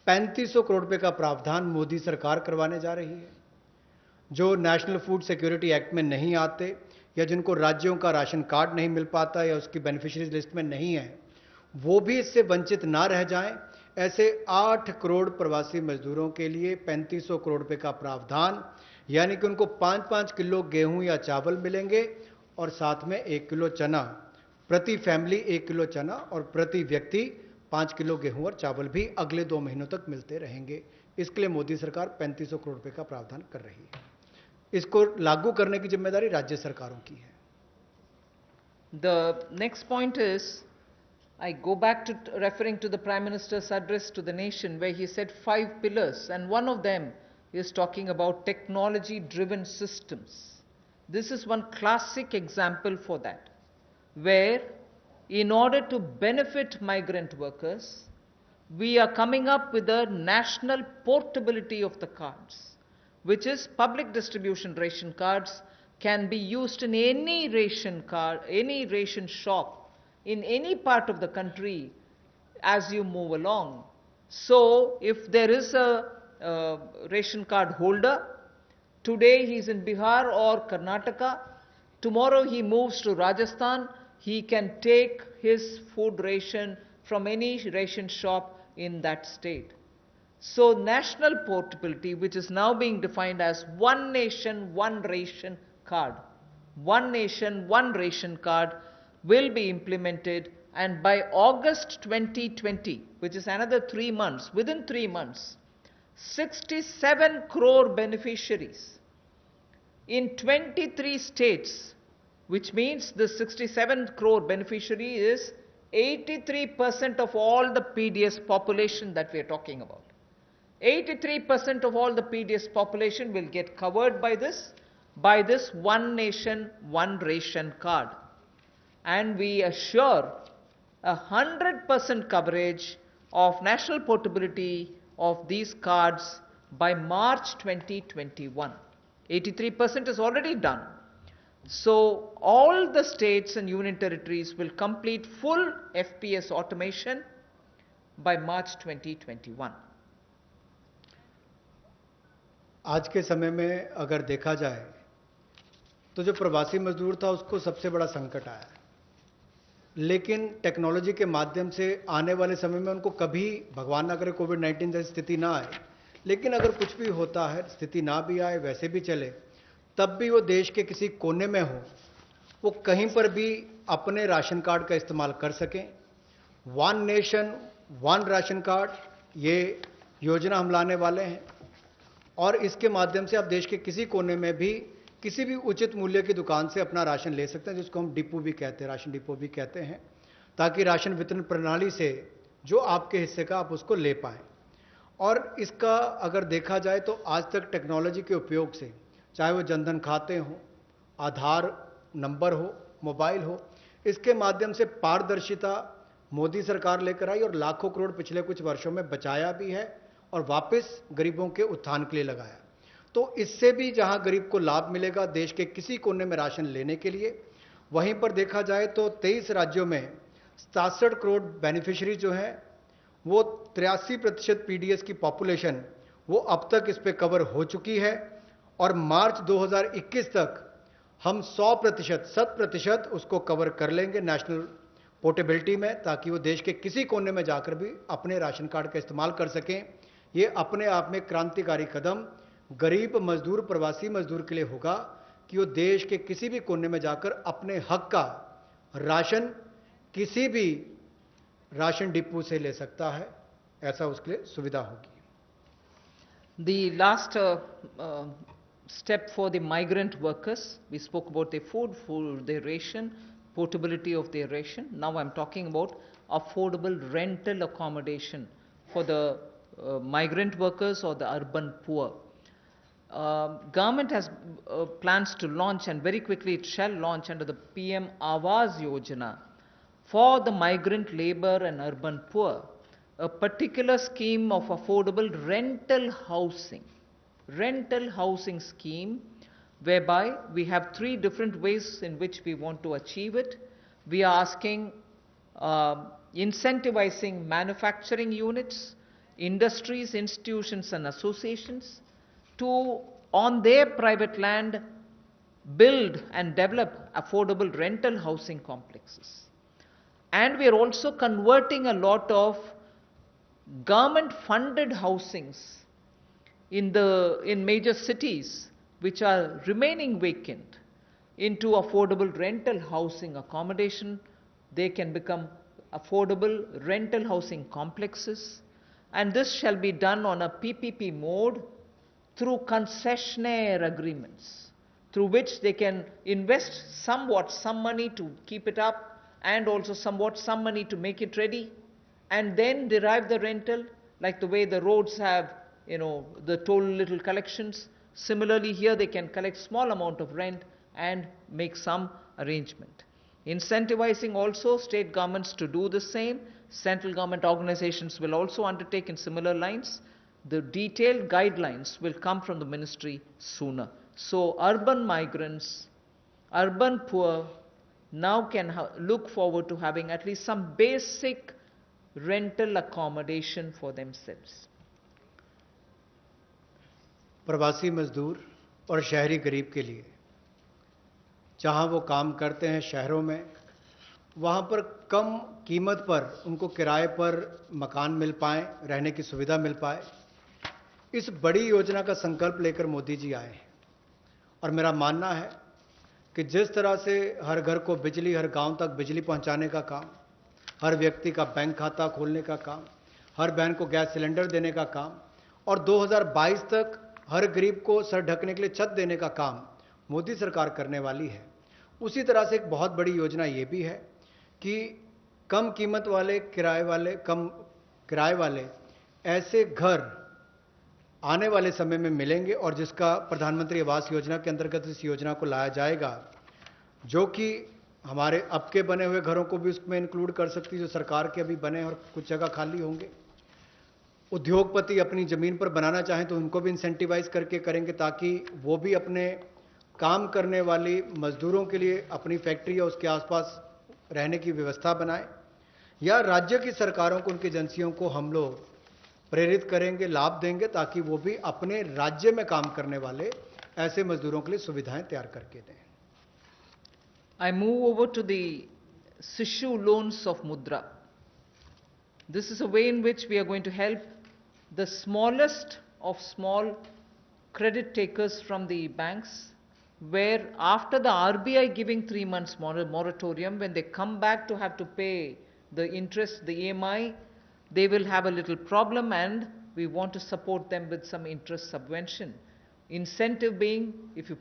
3500 करोड़ रुपए का प्रावधान मोदी सरकार करवाने जा रही है। जो नेशनल फूड सिक्योरिटी एक्ट में नहीं आते, या जिनको राज्यों का राशन कार्ड नहीं मिल पाता या उसकी बेनिफिशियरीज लिस्ट में नहीं है, वो भी इससे वंचित ना रह जाएं। ऐसे 8 करोड़ प्रवासी मजदूरों के लिए 3500 करोड़ रुपए का प्रावधान, यानी कि उनको 5-5 किलो गेहूं या चावल मिलेंगे और साथ में 1 किलो चना प्रति फैमिली 1 किलो चना और प्रति व्यक्ति 5 किलो गेहूं और चावल भी अगले 2 महीनों तक मिलते रहेंगे। इसके लिए मोदी सरकार 3500 करोड़ रुपए का प्रावधान कर रही है। इसको लागू करने की जिम्मेदारी राज्य सरकारों की है। The next point is, I go back to referring to the Prime Minister's address to the nation, where he said 5 pillars, and one of them is talking about technology-driven systems. This is one classic example for that, where in order to benefit migrant workers, we are coming up with a national portability of the cards, which is public distribution ration cards can be used in any ration card, any ration shop in any part of the country as you move along. So if there is a ration card holder, today he is in Bihar or Karnataka, tomorrow he moves to Rajasthan, he can take his food ration from any ration shop in that state. So national portability, which is now being defined as one nation, one ration card. One nation, one ration card will be implemented, and by August 2020, which is another 3 months, within 3 months, 67 crore beneficiaries in 23 states, which means the 67 crore beneficiary is 83% of all the PDS population that we are talking about. 83% of all the PDS population will get covered by this one nation, one ration card. And we assure 100% coverage of national portability of these cards by March 2021. 83% is already done. So all the states and union territories will complete full FPS automation by March 2021. आज के समय में अगर देखा जाए तो जो प्रवासी मजदूर था उसको सबसे बड़ा संकट आया, लेकिन टेक्नोलॉजी के माध्यम से आने वाले समय में उनको कभी भगवान ना करे कोविड-19 जैसी स्थिति ना आए, लेकिन अगर कुछ भी होता है, स्थिति ना भी आए, वैसे भी चले, तब भी वो देश के किसी कोने में हो, वो कहीं पर भी अपने राशन कार्ड का इस्तेमाल कर सकें। One nation one ration card, ये योजना हम लाने वाले हैं और इसके माध्यम से आप देश के किसी कोने में भी किसी भी उचित मूल्य की दुकान से अपना राशन ले सकते हैं, जिसको हम डिपो भी कहते हैं, राशन डिपो भी कहते हैं, ताकि राशन वितरण प्रणाली से जो आपके हिस्से का आप उसको ले पाएं। और इसका अगर देखा जाए तो आज तक टेक्नोलॉजी के उपयोग से, चाहे वो जनधन खाते हो, आधार नंबर हो, मोबाइल हो, इसके माध्यम से पारदर्शिता मोदी सरकार लेकर आई और लाखों करोड़ पिछले कुछ वर्षों में बचाया भी है और वापस गरीबों के उत्थान के लिए लगाया। तो इससे भी जहां गरीब को लाभ मिलेगा देश के किसी कोने में राशन लेने के लिए, वहीं पर देखा जाए तो 23 राज्यों में 67 करोड़ बेनिफिशियरी जो हैं, वो 83% पीडीएस की पॉपुलेशन वो अब तक इस पे कवर हो चुकी है और मार्च 2021 तक हम 100% उसको कवर कर लेंगे नेशनल पोर्टेबिलिटी में, ताकि वो देश के किसी कोने में जाकर भी अपने राशन कार्ड का इस्तेमाल कर सकें। ये अपने आप में क्रांतिकारी कदम गरीब मजदूर, प्रवासी मजदूर के लिए होगा कि वो देश के किसी भी कोने में जाकर अपने हक का राशन किसी भी राशन डिपो से ले सकता है, ऐसा उसके लिए सुविधा होगी। The last step for the migrant workers, we spoke about their food, their ration, portability of their ration. Now I'm talking about affordable rental accommodation for the migrant workers or the urban poor. Government has plans to launch, and very quickly it shall launch under the PM Awas Yojana for the migrant labor and urban poor, a particular scheme of affordable rental housing scheme, whereby we have 3 different ways in which we want to achieve it. We are asking incentivizing manufacturing units, industries, institutions and associations to, on their private land, build and develop affordable rental housing complexes. And we are also converting a lot of government funded housings in major cities which are remaining vacant into affordable rental housing accommodation they can become affordable rental housing complexes, and this shall be done on a PPP mode through concessionaire agreements, through which they can invest somewhat some money to keep it up and also somewhat some money to make it ready, and then derive the rental, like the way the roads have, the toll little collections. Similarly, here they can collect small amount of rent and make some arrangement. Incentivizing also state governments to do the same. Central government organizations will also undertake in similar lines. The detailed guidelines will come from the ministry sooner. So urban migrants, urban poor now can look forward to having at least some basic rental accommodation for themselves. प्रवासी मजदूर और शहरी गरीब के लिए जहां वो काम करते हैं शहरों में, वहां पर कम कीमत पर उनको किराए पर मकान मिल पाए, रहने की सुविधा मिल पाए, इस बड़ी योजना का संकल्प लेकर मोदी जी आए हैं। और मेरा मानना है कि जिस तरह से हर घर को बिजली, हर गांव तक बिजली पहुंचाने का काम, हर व्यक्ति का बैंक खाता खोलने का काम, हर बहन को गैस सिलेंडर देने का काम और 2022 तक हर गरीब को सर ढकने के लिए छत देने का काम मोदी सरकार करने वाली है, उसी तरह से एक बहुत बड़ी योजना ये भी है कि कम कीमत वाले कम किराए वाले ऐसे घर आने वाले समय में मिलेंगे और जिसका प्रधानमंत्री आवास योजना के अंतर्गत इस योजना को लाया जाएगा, जो कि हमारे अब के बने हुए घरों को भी उसमें इंक्लूड कर सकती है, जो सरकार के अभी बने और कुछ जगह खाली होंगे। उद्योगपति अपनी जमीन पर बनाना चाहें तो उनको भी इंसेंटिवाइज करके करेंगे, ताकि वो भी अपने काम करने वाली मजदूरों के लिए अपनी फैक्ट्री या उसके आसपास रहने की व्यवस्था बनाएं, या राज्य की सरकारों को, उनकी एजेंसियों को हम लोग प्रेरित करेंगे, लाभ देंगे, ताकि वो भी अपने राज्य में काम करने वाले ऐसे मजदूरों के लिए सुविधाएं तैयार करके दें। I move over to the Sishu loans of Mudra. This is a way in which we are going to help the smallest of small credit takers from the banks, where after the RBI giving 3 months moratorium, when they come back to have to pay the interest, the EMI, they will have a little problem, and we want to support them with some interest subvention. Incentive being, if you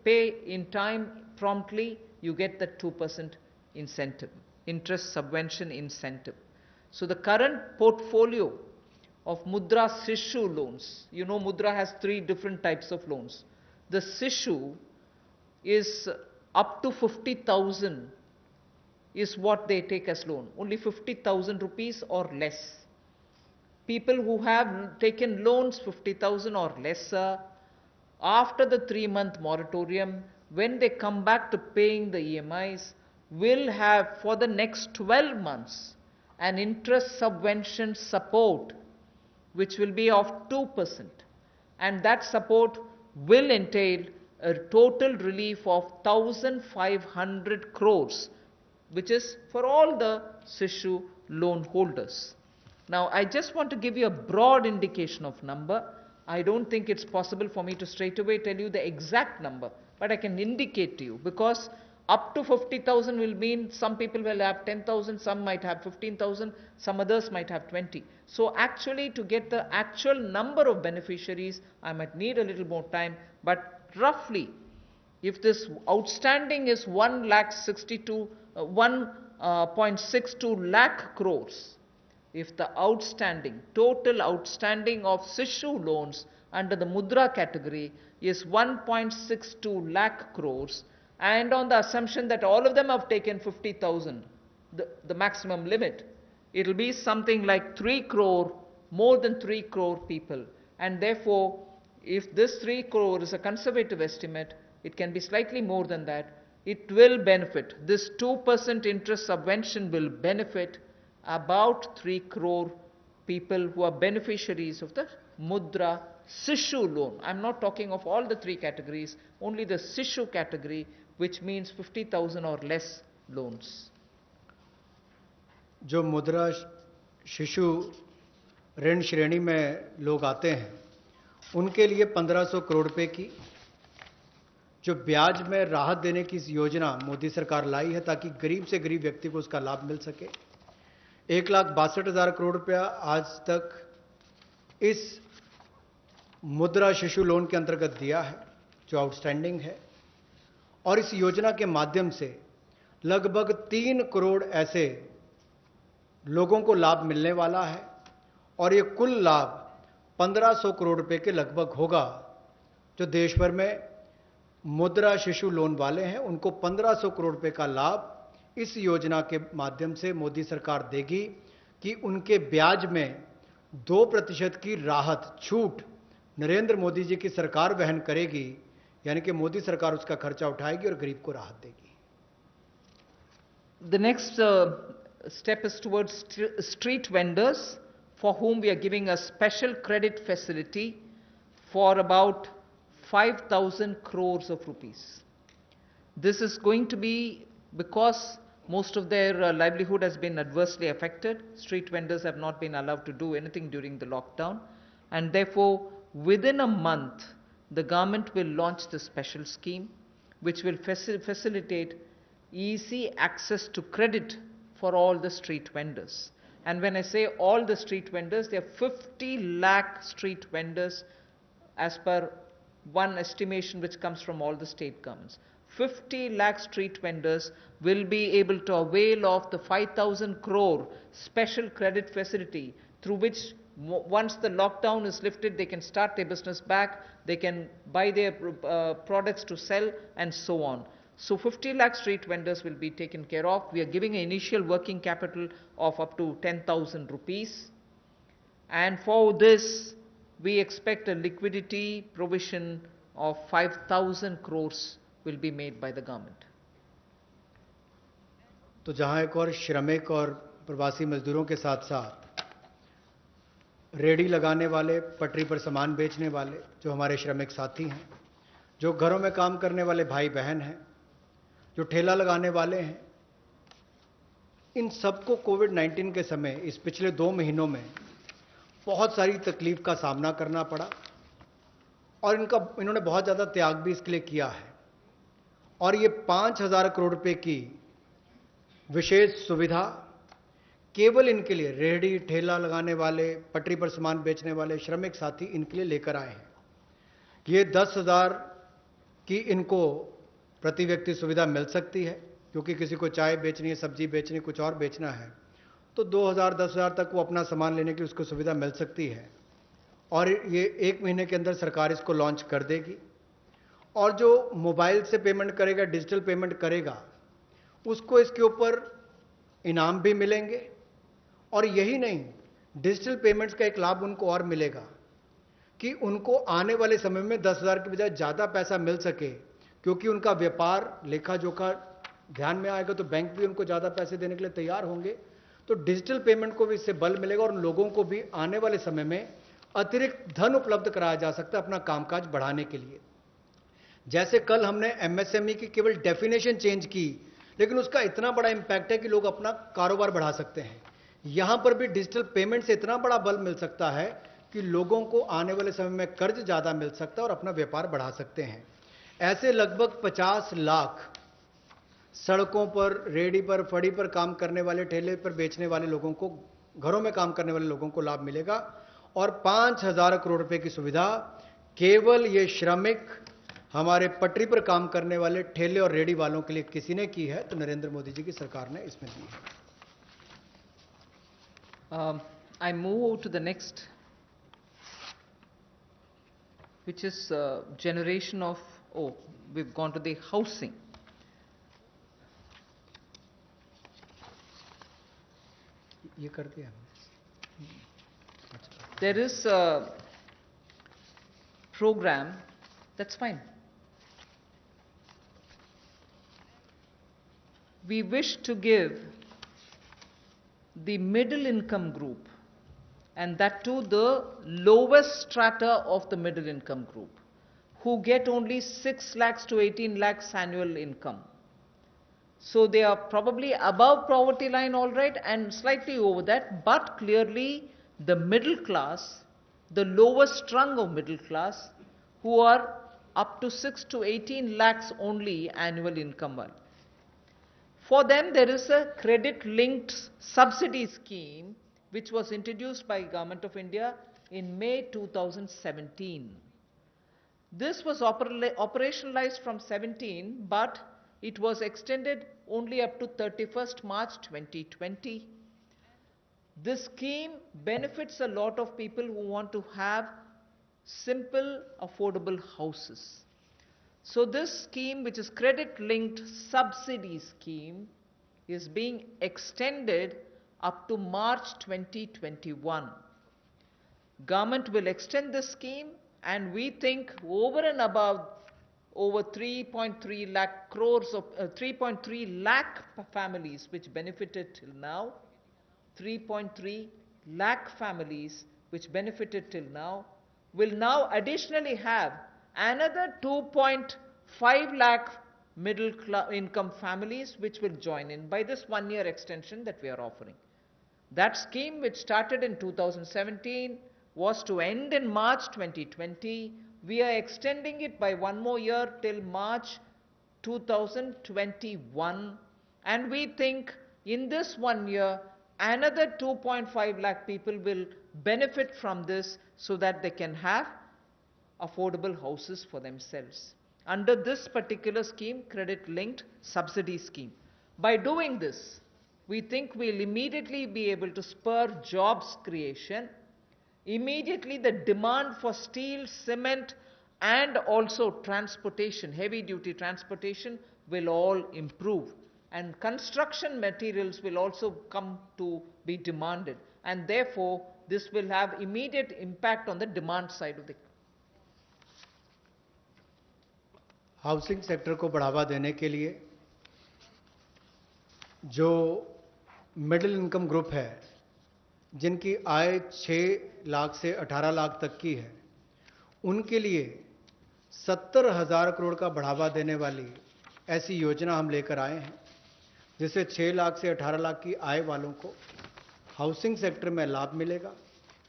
pay in time promptly, you get the 2% incentive, interest subvention incentive. So the current portfolio of Mudra Sishu loans, Mudra has 3 different types of loans. The Sishu is up to 50,000 is what they take as loan, only 50,000 rupees or less. People who have taken loans 50,000 or lesser, after the 3-month moratorium, when they come back to paying the EMIs, will have for the next 12 months an interest subvention support which will be of 2%, and that support will entail a total relief of 1,500 crores, which is for all the Sishu loan holders. Now, I just want to give you a broad indication of number. I don't think it's possible for me to straight away tell you the exact number, but I can indicate to you, because up to 50,000 will mean some people will have 10,000, some might have 15,000, some others might have 20. So actually, to get the actual number of beneficiaries, I might need a little more time, but roughly, if this outstanding is 1.62 lakh crores, if the total outstanding of Sishu loans under the Mudra category is 1.62 lakh crores, and on the assumption that all of them have taken 50,000, the maximum limit, it will be something like 3 crore, more than 3 crore people. And therefore, if this 3 crore is a conservative estimate, it can be slightly more than that. It will benefit, this 2% interest subvention will benefit about 3 crore people who are beneficiaries of the Mudra Sishu loan. I'm not talking of all the 3 categories, only the Sishu category, which means 50,000 or less loans. जो मुद्रा शिशु ऋण श्रेणी में लोग आते हैं, उनके लिए 1500 करोड़ रुपए की जो ब्याज में राहत देने की योजना मोदी सरकार लाई है ताकि गरीब से गरीब व्यक्ति को उसका लाभ मिल सके। 1,62,000 करोड़ रुपया आज तक इस मुद्रा शिशु लोन के अंतर्गत दिया है जो आउटस्टैंडिंग है, और इस योजना के माध्यम से लगभग 3 करोड़ ऐसे लोगों को लाभ मिलने वाला है, और ये कुल लाभ 1500 करोड़ रुपए के लगभग होगा। जो देश भर में मुद्रा शिशु लोन वाले हैं उनको 1500 करोड़ रुपए का लाभ इस योजना के माध्यम से मोदी सरकार देगी कि उनके ब्याज में 2% की राहत छूट नरेंद्र मोदी जी की सरकार वहन करेगी, यानी कि मोदी सरकार उसका खर्चा उठाएगी और गरीब को राहत देगी। The next step is towards street vendors, for whom we are giving a special credit facility for about 5,000 crores of rupees. This is going to be because most of their livelihood has been adversely affected. Street vendors have not been allowed to do anything during the lockdown, and therefore within a month the government will launch this special scheme which will facilitate easy access to credit for all the street vendors. And when I say all the street vendors, there are 50 lakh street vendors as per one estimation which comes from all the state governments. 50 lakh street vendors will be able to avail of the 5,000 crore special credit facility, through which once the lockdown is lifted, they can start their business back, they can buy their products to sell, and so on. So 50 lakh street vendors will be taken care of. We are giving an initial working capital of up to 10,000 rupees. And for this, we expect a liquidity provision of 5,000 crores will be made by the government. तो जहां एक और श्रमिक और प्रवासी मजदूरों के साथ साथ रेडी लगाने वाले, पटरी पर सामान बेचने वाले जो हमारे श्रमिक साथी हैं, जो घरों में काम करने वाले भाई बहन हैं, जो ठेला लगाने वाले हैं, इन सबको कोविड-19 के समय इस पिछले 2 महीनों में बहुत सारी तकलीफ का सामना करना पड़ा, और इन्होंने बहुत ज़्यादा त्याग भी इसके लिए किया है। और ये 5,000 करोड़ रुपए की विशेष सुविधा केवल इनके लिए, रेहड़ी ठेला लगाने वाले, पटरी पर सामान बेचने वाले श्रमिक साथी, इनके लिए लेकर आए हैं। ये 10,000 की इनको प्रति व्यक्ति सुविधा मिल सकती है, क्योंकि किसी को चाय बेचनी है, सब्जी बेचनी, कुछ और बेचना है, तो 2,000 10,000 तक वो अपना सामान लेने की उसको सुविधा मिल सकती है। और ये 1 महीने के अंदर सरकार इसको लॉन्च कर देगी। और जो मोबाइल से पेमेंट करेगा, डिजिटल पेमेंट करेगा, उसको इसके ऊपर इनाम भी मिलेंगे। और यही नहीं, डिजिटल पेमेंट्स का एक लाभ उनको और मिलेगा कि उनको आने वाले समय में 10,000 की बजाय ज़्यादा पैसा मिल सके, क्योंकि उनका व्यापार लेखा जोखा ध्यान में आएगा तो बैंक भी उनको ज़्यादा पैसे देने के लिए तैयार होंगे। तो डिजिटल पेमेंट को भी इससे बल मिलेगा, और उन लोगों को भी आने वाले समय में अतिरिक्त धन उपलब्ध कराया जा सकता है अपना कामकाज बढ़ाने के लिए। जैसे कल हमने एमएसएमई की केवल डेफिनेशन चेंज की, लेकिन उसका इतना बड़ा इंपैक्ट है कि लोग अपना कारोबार बढ़ा सकते हैं। यहां पर भी डिजिटल पेमेंट से इतना बड़ा बल मिल सकता है कि लोगों को आने वाले समय में कर्ज ज़्यादा मिल सकता है और अपना व्यापार बढ़ा सकते हैं। ऐसे लगभग 50 लाख सड़कों पर, रेडी पर, फड़ी पर काम करने वाले, ठेले पर बेचने वाले लोगों को, घरों में काम करने वाले लोगों को लाभ मिलेगा। और 5,000 करोड़ रुपए की सुविधा केवल ये श्रमिक, हमारे पटरी पर काम करने वाले ठेले और रेडी वालों के लिए किसी ने की है, तो नरेंद्र मोदी जी की सरकार ने इसमें दी है। I move to the next, which is generation of, we've gone to the housing. ये कर दिया। There is a program, that's fine. We wish to give the middle income group, and that too the lowest strata of the middle income group, who get only 6 lakhs to 18 lakhs annual income. So they are probably above poverty line, all right, and slightly over that, but clearly the middle class, the lowest rung of middle class, who are up to 6 to 18 lakhs only annual income. For them, there is a credit-linked subsidy scheme which was introduced by Government of India in May 2017. This was operationalized from 17, but it was extended only up to 31st March 2020. This scheme benefits a lot of people who want to have simple, affordable houses. So this scheme, which is credit-linked subsidy scheme, is being extended up to March 2021. Government will extend this scheme, and we think over and above over 3.3 lakh crores of 3.3 lakh families which benefited till now, 3.3 lakh families which benefited till now, will now additionally have another 2.5 lakh middle income families which will join in by this 1-year extension that we are offering. That scheme, which started in 2017, was to end in March 2020. We are extending it by 1 more year till March 2021, and we think in this 1 year another 2.5 lakh people will benefit from this so that they can have affordable houses for themselves under this particular scheme, credit-linked subsidy scheme. By doing this, we think we'll immediately be able to spur jobs creation. Immediately the demand for steel, cement, and also transportation, heavy-duty transportation, will all improve. And construction materials will also come to be demanded. And therefore, this will have immediate impact on the demand side of the housing sector को बढ़ावा देने के लिए जो middle income group है, जिनकी आय 6 लाख से 18 लाख तक की है, उनके लिए 70,000 करोड़ का बढ़ावा देने वाली ऐसी योजना हम लेकर आए हैं, जिससे 6 लाख से 18 लाख की आय वालों को हाउसिंग सेक्टर में लाभ मिलेगा।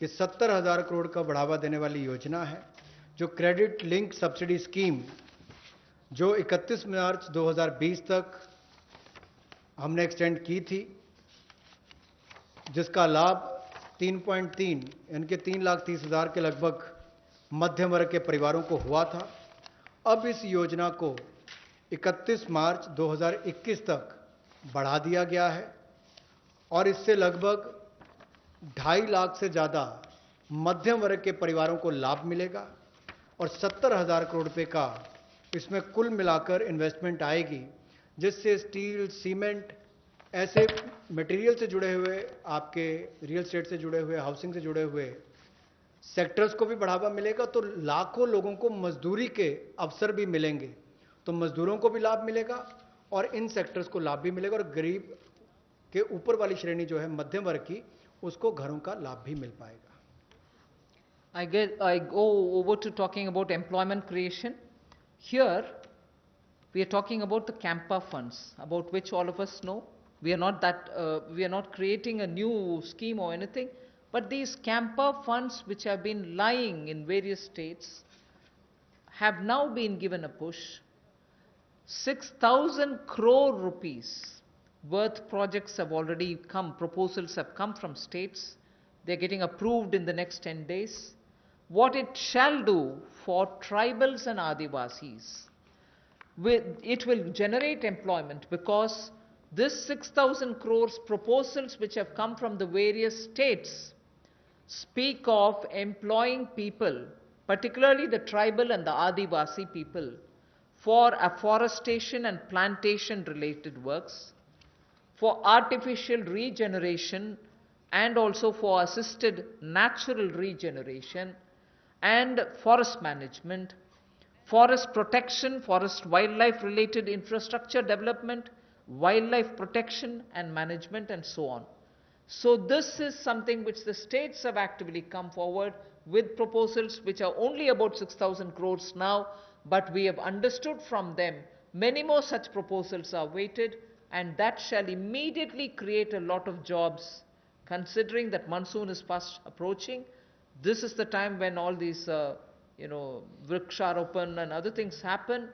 ये 70,000 करोड़ का बढ़ावा देने वाली योजना है, जो क्रेडिट लिंक सब्सिडी स्कीम जो 31 मार्च 2020 तक हमने एक्सटेंड की थी, जिसका लाभ 3.3 यानी कि 3,30,000 के लगभग मध्यम वर्ग के परिवारों को हुआ था। अब इस योजना को 31 मार्च 2021 तक बढ़ा दिया गया है और इससे लगभग 2.5 लाख से ज़्यादा मध्यम वर्ग के परिवारों को लाभ मिलेगा और 70,000 करोड़ रुपए का इसमें कुल मिलाकर इन्वेस्टमेंट आएगी, जिससे स्टील, सीमेंट, ऐसे मटेरियल से जुड़े हुए, आपके रियल एस्टेट से जुड़े हुए, हाउसिंग से जुड़े हुए सेक्टर्स को भी बढ़ावा मिलेगा। तो लाखों लोगों को मजदूरी के अवसर भी मिलेंगे, तो मजदूरों को भी लाभ मिलेगा और इन सेक्टर्स को लाभ भी मिलेगा, और गरीब के ऊपर वाली श्रेणी जो है मध्यम वर्ग की, उसको घरों का लाभ भी मिल पाएगा। I go over to talking about employment creation. Here, we are talking about the Campa funds, about which all of us know. We are not creating a new scheme or anything, but these Campa funds, which have been lying in various states, have now been given a push. 6,000 crore rupees worth projects have already come, proposals have come from states. They're getting approved in the next 10 days. What it shall do for tribals and Adivasis, it will generate employment, because this 6,000 crores proposals which have come from the various states speak of employing people, particularly the tribal and the Adivasi people, for afforestation and plantation related works, for artificial regeneration and also for assisted natural regeneration, and forest management, forest protection, forest wildlife related infrastructure development, wildlife protection and management, and so on. So this is something which the states have actively come forward with proposals which are only about 6,000 crores now, but we have understood from them many more such proposals are waited, and that shall immediately create a lot of jobs, considering that monsoon is fast approaching. This is the time when all these Vriksharopan and other things happen.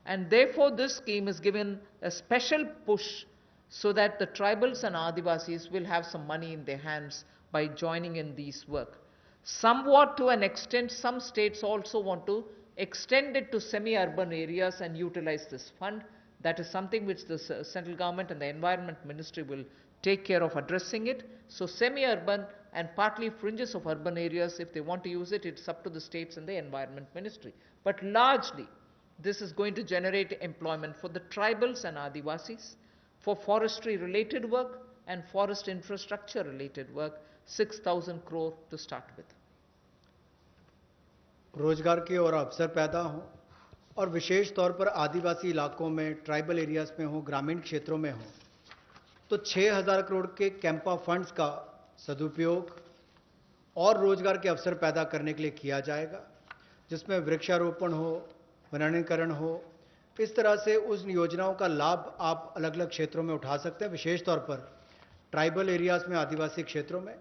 And therefore, this scheme is given a special push so that the tribals and Adivasis will have some money in their hands by joining in these work. Somewhat to an extent, some states also want to extend it to semi-urban areas and utilize this fund. That is something which the central government and the Environment Ministry will take care of addressing it. So semi-urban and partly fringes of urban areas, if they want to use it, it's up to the states and the Environment Ministry. But largely, this is going to generate employment for the tribals and Adivasis, for forestry related work and forest infrastructure related work, 6,000 crore to start with. रोजगार के और अवसर पैदा हों और विशेष तौर पर आदिवासी इलाकों में, ट्राइबल एरियाज में हो, ग्रामीण क्षेत्रों में हो, तो 6,000 करोड़ के कैंपा फंड्स का सदुपयोग और रोजगार के अवसर पैदा करने के लिए किया जाएगा, जिसमें वृक्षारोपण हो, वनीकरण हो। इस तरह से उस योजनाओं का लाभ आप अलग अलग क्षेत्रों में उठा सकते हैं, विशेष तौर पर ट्राइबल एरियाज में, आदिवासी क्षेत्रों में,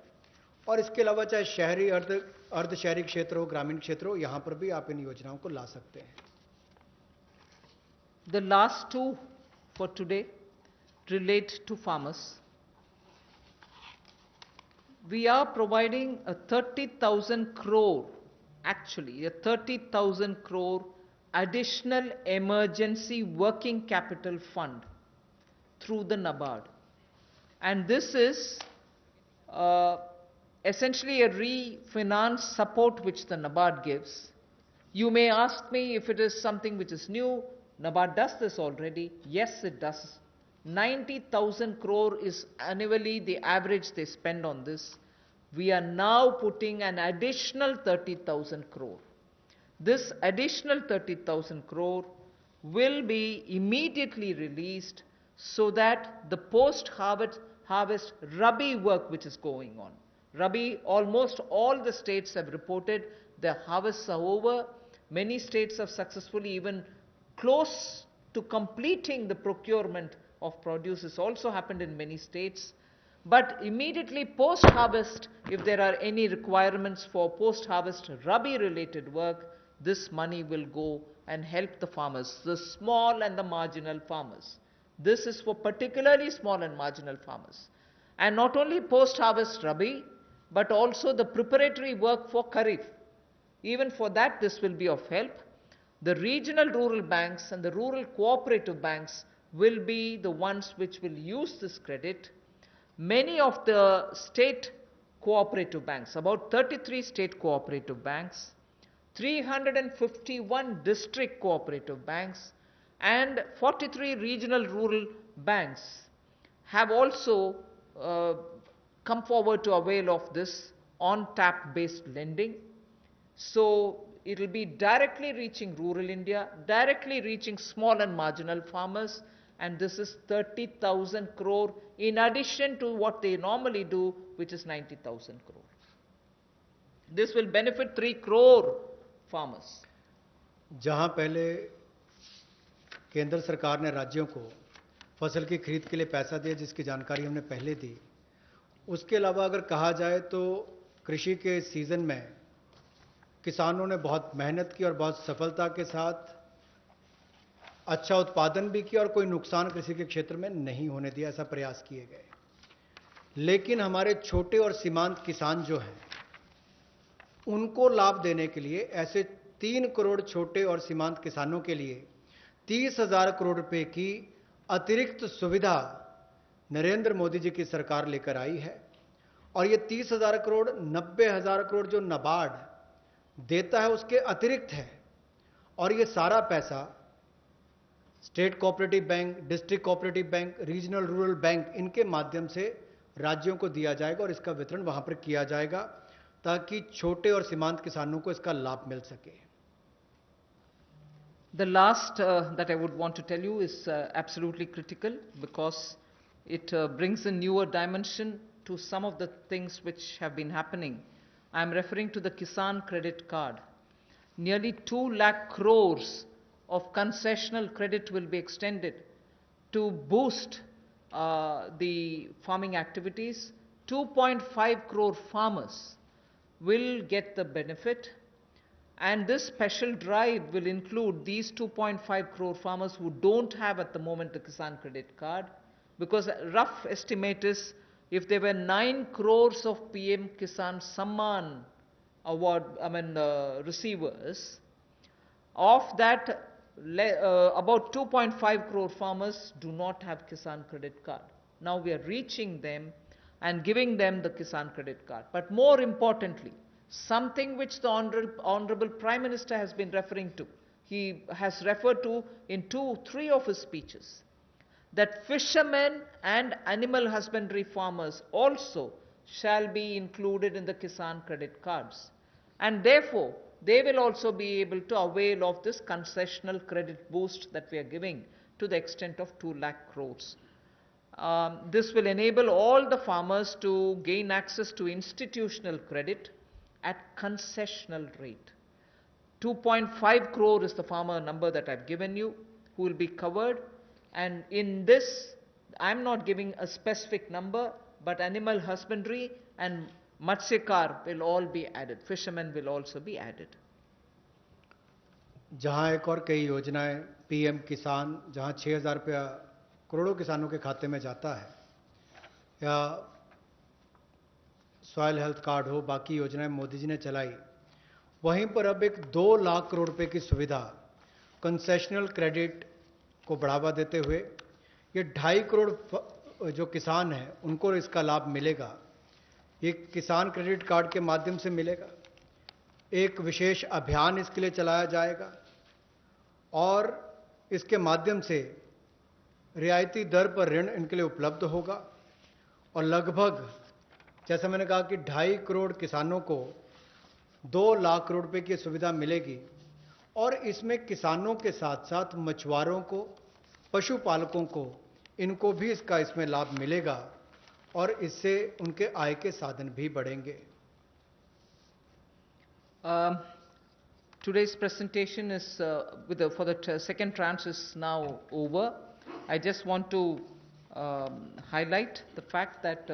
और इसके अलावा चाहे शहरी अर्ध शहरी क्षेत्र हो, ग्रामीण क्षेत्र हो, यहां पर भी आप इन योजनाओं को ला सकते हैं। The last two for today relate to farmers. We are providing a 30,000 crore, actually a 30,000 crore additional emergency working capital fund through the NABARD. And this is essentially a refinance support which the NABARD gives. You may ask me if it is something which is new. NABARD does this already. Yes, it does. 90,000 crore is annually the average they spend on this. We are now putting an additional 30,000 crore. This additional 30,000 crore will be immediately released so that the post-harvest Rabi work which is going on. Rabi, almost all the states have reported their harvests are over. Many states have successfully even close to completing the procurement of produce. This also happened in many states. But immediately post-harvest, if there are any requirements for post-harvest Rabi related work, this money will go and help the farmers, the small and the marginal farmers. This is for particularly small and marginal farmers. And not only post-harvest Rabi, but also the preparatory work for Kharif. Even for that, this will be of help. The regional rural banks and the rural cooperative banks will be the ones which will use this credit. Many of the state cooperative banks, about 33 state cooperative banks, 351 district cooperative banks, and 43 regional rural banks have also come forward to avail of this on-tap based lending. So it will be directly reaching rural India, directly reaching small and marginal farmers, and this is 30,000 crore in addition to what they normally do, which is 90,000 crore. This will benefit 3 crore farmers. जहां पहले केंद्र सरकार ने राज्यों को फसल की खरीद के लिए पैसा दिया, जिसकी जानकारी हमने पहले दी, उसके अलावा अगर कहा जाए तो कृषि के सीजन में किसानों ने बहुत मेहनत की और बहुत सफलता के साथ अच्छा उत्पादन भी किया और कोई नुकसान कृषि के क्षेत्र में नहीं होने दिया, ऐसा प्रयास किए गए। लेकिन हमारे छोटे और सीमांत किसान जो हैं, उनको लाभ देने के लिए ऐसे 3 करोड़ छोटे और सीमांत किसानों के लिए 30,000 करोड़ रुपए की अतिरिक्त सुविधा नरेंद्र मोदी जी की सरकार लेकर आई है। और ये 30,000 करोड़ 90,000 करोड़ जो नाबार्ड देता है उसके अतिरिक्त है, और ये सारा पैसा state cooperative bank, district cooperative bank, regional rural bank, इनके माध्यम से राज्यों को दिया जाएगा और इसका वितरण वहां पर किया जाएगा ताकि छोटे और सीमांत किसानों को इसका लाभ मिल सके। The last that I would want to tell you is absolutely critical because it brings a newer dimension to some of the things which have been happening. I am referring to the Kisan Credit Card. Nearly 2 lakh crores of concessional credit will be extended to boost the farming activities. 2.5 crore farmers will get the benefit. And this special drive will include these 2.5 crore farmers who don't have at the moment the Kisan Credit Card, because a rough estimate is if there were 9 crores of PM Kisan Samman award, receivers, of that about 2.5 crore farmers do not have Kisan Credit Card. Now we are reaching them and giving them the Kisan Credit Card. But more importantly, something which the Honorable Prime Minister has been referring to, he has referred to in 2-3 of his speeches, that fishermen and animal husbandry farmers also shall be included in the Kisan Credit Cards. And therefore, they will also be able to avail of this concessional credit boost that we are giving to the extent of 2 lakh crores. This will enable all the farmers to gain access to institutional credit at concessional rate. 2.5 crore is the farmer number that I've given you, who will be covered. And in this, I'm not giving a specific number, but animal husbandry and Matsyakar will all be added. Fishermen will also be added. जहां एक और कई योजनाएं PM किसान, जहां 6,000 रुपया करोड़ों किसानों के खाते में जाता है, या सॉइल हेल्थ कार्ड हो, बाकी योजनाएं मोदी जी ने चलाई, वहीं पर अब एक 2 लाख करोड़ रुपए की सुविधा कंसेशनल क्रेडिट को बढ़ावा देते हुए ये 2.5 करोड़ जो किसान हैं उनको इसका लाभ मिलेगा। ये किसान क्रेडिट कार्ड के माध्यम से मिलेगा। एक विशेष अभियान इसके लिए चलाया जाएगा और इसके माध्यम से रियायती दर पर ऋण इनके लिए उपलब्ध होगा और लगभग, जैसा मैंने कहा कि 2.5 करोड़ किसानों को 2 लाख करोड़ रुपए की सुविधा मिलेगी। और इसमें किसानों के साथ साथ मछुआरों को, पशुपालकों को, इनको भी इसमें लाभ मिलेगा और इससे उनके आय के साधन भी बढ़ेंगे। Today's presentation is for the second tranche is now over. I just want to highlight the fact that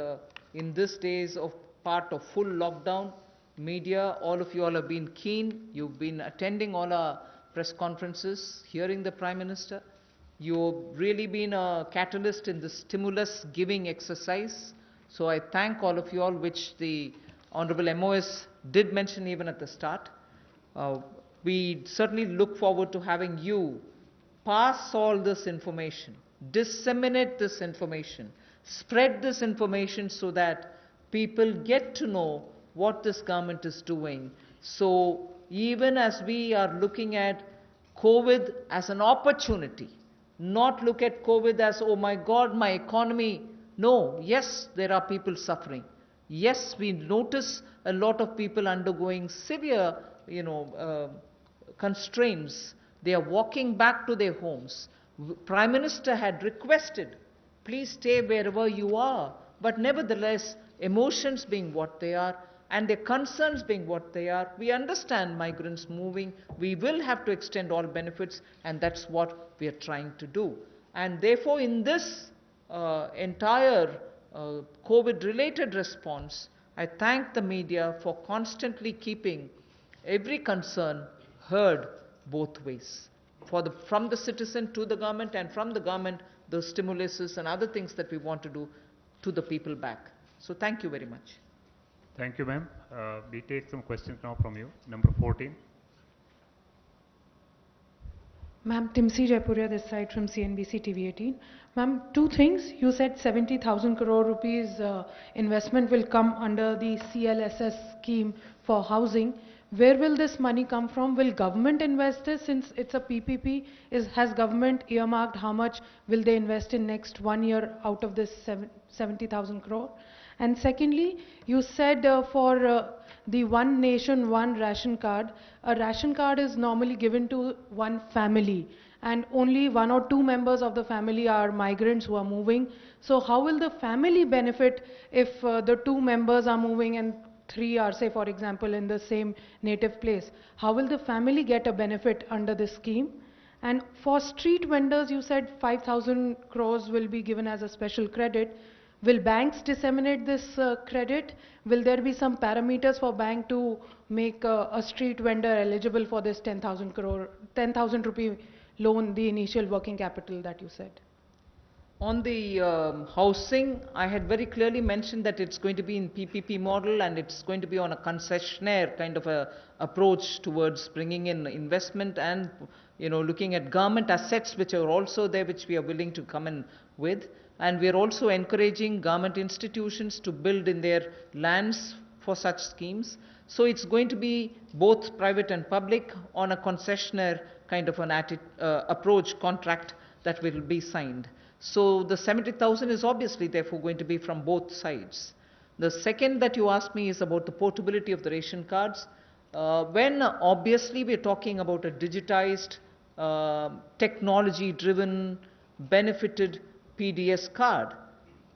in these days of part of full lockdown, media, all of you all have been keen. You've been attending all our press conferences, hearing the Prime Minister. You've really been a catalyst in the stimulus giving exercise. So I thank all of you all, which the Honorable MOS did mention even at the start. We certainly look forward to having you pass all this information, disseminate this information, spread this information so that people get to know what this government is doing. So even as we are looking at COVID as an opportunity, not look at COVID as, oh my God, my economy. No, yes, there are people suffering. Yes, we notice a lot of people undergoing severe, constraints. They are walking back to their homes. Prime Minister had requested, please stay wherever you are. But nevertheless, emotions being what they are, and their concerns being what they are, we understand migrants moving. We will have to extend all benefits, and that's what we are trying to do. And therefore, in this entire COVID-related response, I thank the media for constantly keeping every concern heard both ways, from the citizen to the government, and from the government, the stimuluses and other things that we want to do to the people back. So thank you very much. Thank you, ma'am. We take some questions now from you. Number 14. Ma'am, Timsi Jaipuria this side from CNBC TV18. Ma'am, two things. You said 70,000 crore rupees investment will come under the CLSS scheme for housing. Where will this money come from? Will government invest this since it's a PPP? Has government earmarked how much will they invest in next 1 year out of this 70,000 crore? And secondly, you said for the One Nation, One Ration Card, a ration card is normally given to one family and only 1 or 2 members of the family are migrants who are moving. So how will the family benefit if the 2 members are moving and 3 are, say for example, in the same native place? How will the family get a benefit under this scheme? And for street vendors, you said 5,000 crores will be given as a special credit. Will banks disseminate this credit? Will there be some parameters for bank to make a street vendor eligible for this 10,000 rupee loan, the initial working capital that you said? On the housing, I had very clearly mentioned that it's going to be in PPP model and it's going to be on a concessionaire kind of a approach towards bringing in investment and, looking at government assets which are also there, which we are willing to come in with. And we are also encouraging government institutions to build in their lands for such schemes. So it's going to be both private and public on a concessionaire kind of an approach contract that will be signed. So the 70,000 is obviously therefore going to be from both sides. The second that you asked me is about the portability of the ration cards. When obviously we're talking about a digitized, technology-driven, benefited PDS card,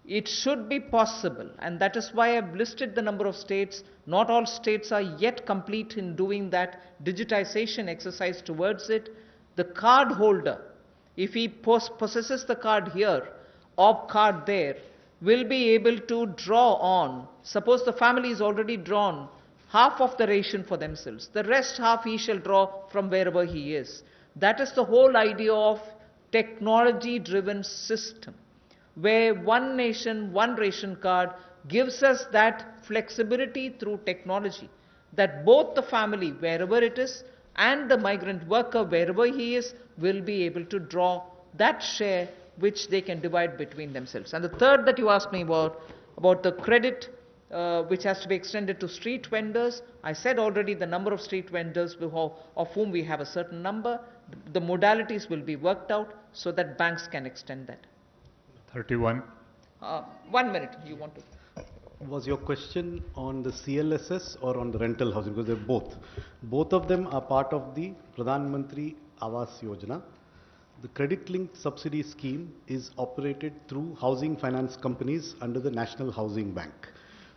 it should be possible, and that is why I've listed the number of states. Not all states are yet complete in doing that digitization exercise towards it. The card holder, if he possesses the card here or card there, will be able to draw on. Suppose the family is already drawn half of the ration for themselves, the rest half he shall draw from wherever he is. That is the whole idea of technology-driven system, where one nation, one ration card gives us that flexibility through technology, that both the family, wherever it is, and the migrant worker, wherever he is, will be able to draw that share which they can divide between themselves. And the third that you asked me about the credit which has to be extended to street vendors, I said already the number of street vendors of whom we have a certain number. The modalities will be worked out so that banks can extend that. 31. 1 minute, you want to? Was your question on the CLSS or on the rental housing? Because they're both. Both of them are part of the Pradhan Mantri Awas Yojana. The credit-linked subsidy scheme is operated through housing finance companies under the National Housing Bank.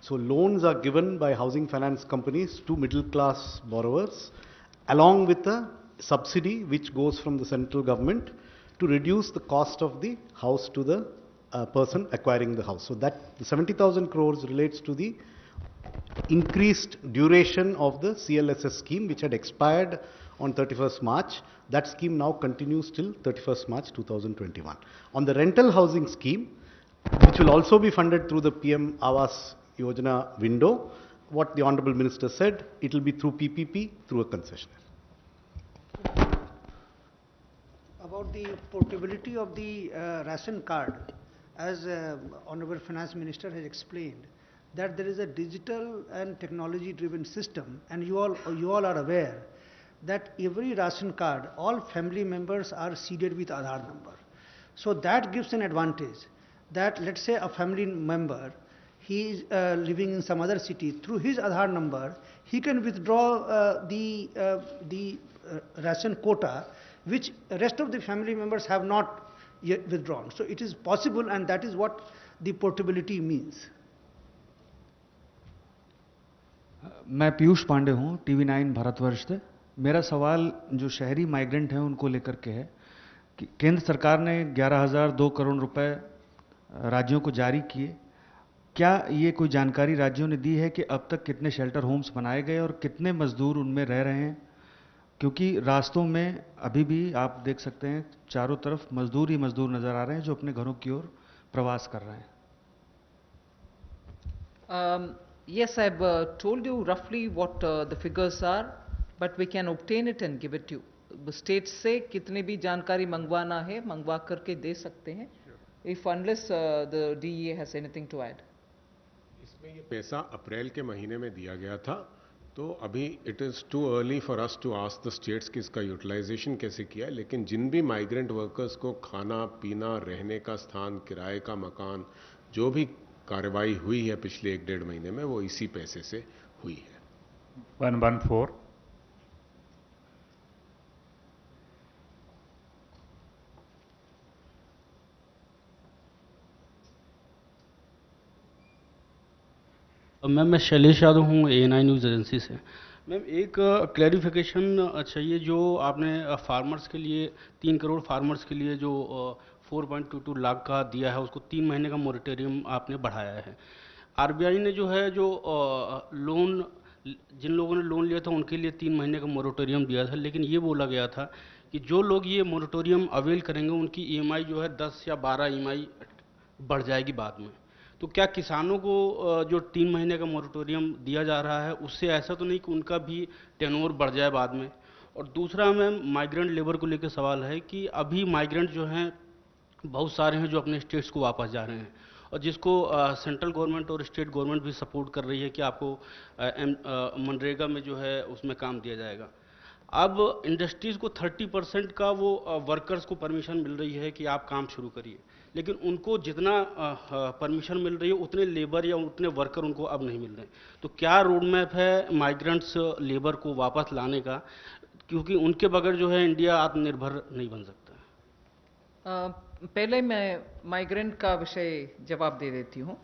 So loans are given by housing finance companies to middle-class borrowers along with a subsidy which goes from the central government to reduce the cost of the house to the person acquiring the house. So that the 70,000 crores relates to the increased duration of the CLSS scheme which had expired on 31st March. That scheme now continues till 31st March 2021. On the rental housing scheme, which will also be funded through the PM Awas Yojana window, what the Honorable Minister said, it will be through PPP, through a concessionaire. About the portability of the ration card, as Honorable Finance Minister has explained, that there is a digital and technology-driven system, and you all are aware that every ration card, all family members are seeded with Aadhaar number. So that gives an advantage that, let's say, a family member, he is living in some other city, through his Aadhaar number, he can withdraw the ration quota, which rest of the family members have not yet withdrawn. So it is possible, and that is what the portability means. मैं पीयूष पांडे हूँ, TV9 Bharatvarsh से। मेरा सवाल जो शहरी migrant हैं उनको लेकर के है कि केंद्र सरकार ने 11,002 करोड़ रुपए राज्यों को जारी किए। क्या ये कोई जानकारी राज्यों ने दी है कि अब तक कितने शेल्टर होम्स बनाए गए और कितने मजदूर उनमें रह रहे हैं? क्योंकि रास्तों में अभी भी आप देख सकते हैं चारों तरफ मजदूर ही मजदूर नजर आ रहे हैं जो अपने घरों की ओर प्रवास कर रहे हैं। Yes, I've told you roughly what the figures are, but we can obtain it and give it to you. States से कितने भी जानकारी मंगवाना है मंगवा करके दे सकते हैं, if unless the DEA has anything to add. इसमें ये पैसा अप्रैल के महीने में दिया गया था, तो अभी it is too early for us to ask the states कि इसका यूटिलाइजेशन कैसे किया है, लेकिन जिन भी माइग्रेंट वर्कर्स को खाना पीना, रहने का स्थान, किराए का मकान, जो भी कार्रवाई हुई है पिछले 1-1.5 महीने में, वो इसी पैसे से हुई है। 114. मैम मैं शैलेश यादव हूँ ANI न्यूज़ एजेंसी से। मैम एक क्लैरिफिकेशन चाहिए, जो आपने फार्मर्स के लिए 3 करोड़ फार्मर्स के लिए जो 4.22 लाख का दिया है उसको 3 महीने का मोरेटोरियम आपने बढ़ाया है। आरबीआई ने जो है जो लोन जिन लोगों ने लोन लिया था उनके लिए 3 महीने का मोरेटोरियम दिया था, लेकिन ये बोला गया था कि जो लोग ये मोरेटोरियम अवेल करेंगे उनकी ईएमआई जो है 10 या 12 ईएमआई बढ़ जाएगी बाद में। तो क्या किसानों को जो 3 महीने का मोरेटोरियम दिया जा रहा है उससे ऐसा तो नहीं कि उनका भी टेन्योर बढ़ जाए बाद में? और दूसरा मैम माइग्रेंट लेबर को लेकर सवाल है कि अभी माइग्रेंट जो हैं बहुत सारे हैं जो अपने स्टेट्स को वापस जा रहे हैं और जिसको सेंट्रल गवर्नमेंट और स्टेट गवर्नमेंट भी सपोर्ट कर रही है कि आपको मनरेगा में जो है उसमें काम दिया जाएगा। अब इंडस्ट्रीज़ को 30% का वो वर्कर्स को परमिशन मिल रही है कि आप काम शुरू करिए, लेकिन उनको जितना परमिशन मिल रही है उतने लेबर या उतने वर्कर उनको अब नहीं मिल रहे। तो क्या रोड मैप है माइग्रेंट्स लेबर को वापस लाने का, क्योंकि उनके बगैर जो है इंडिया आत्मनिर्भर नहीं बन सकता। पहले मैं माइग्रेंट का विषय जवाब दे देती हूँ।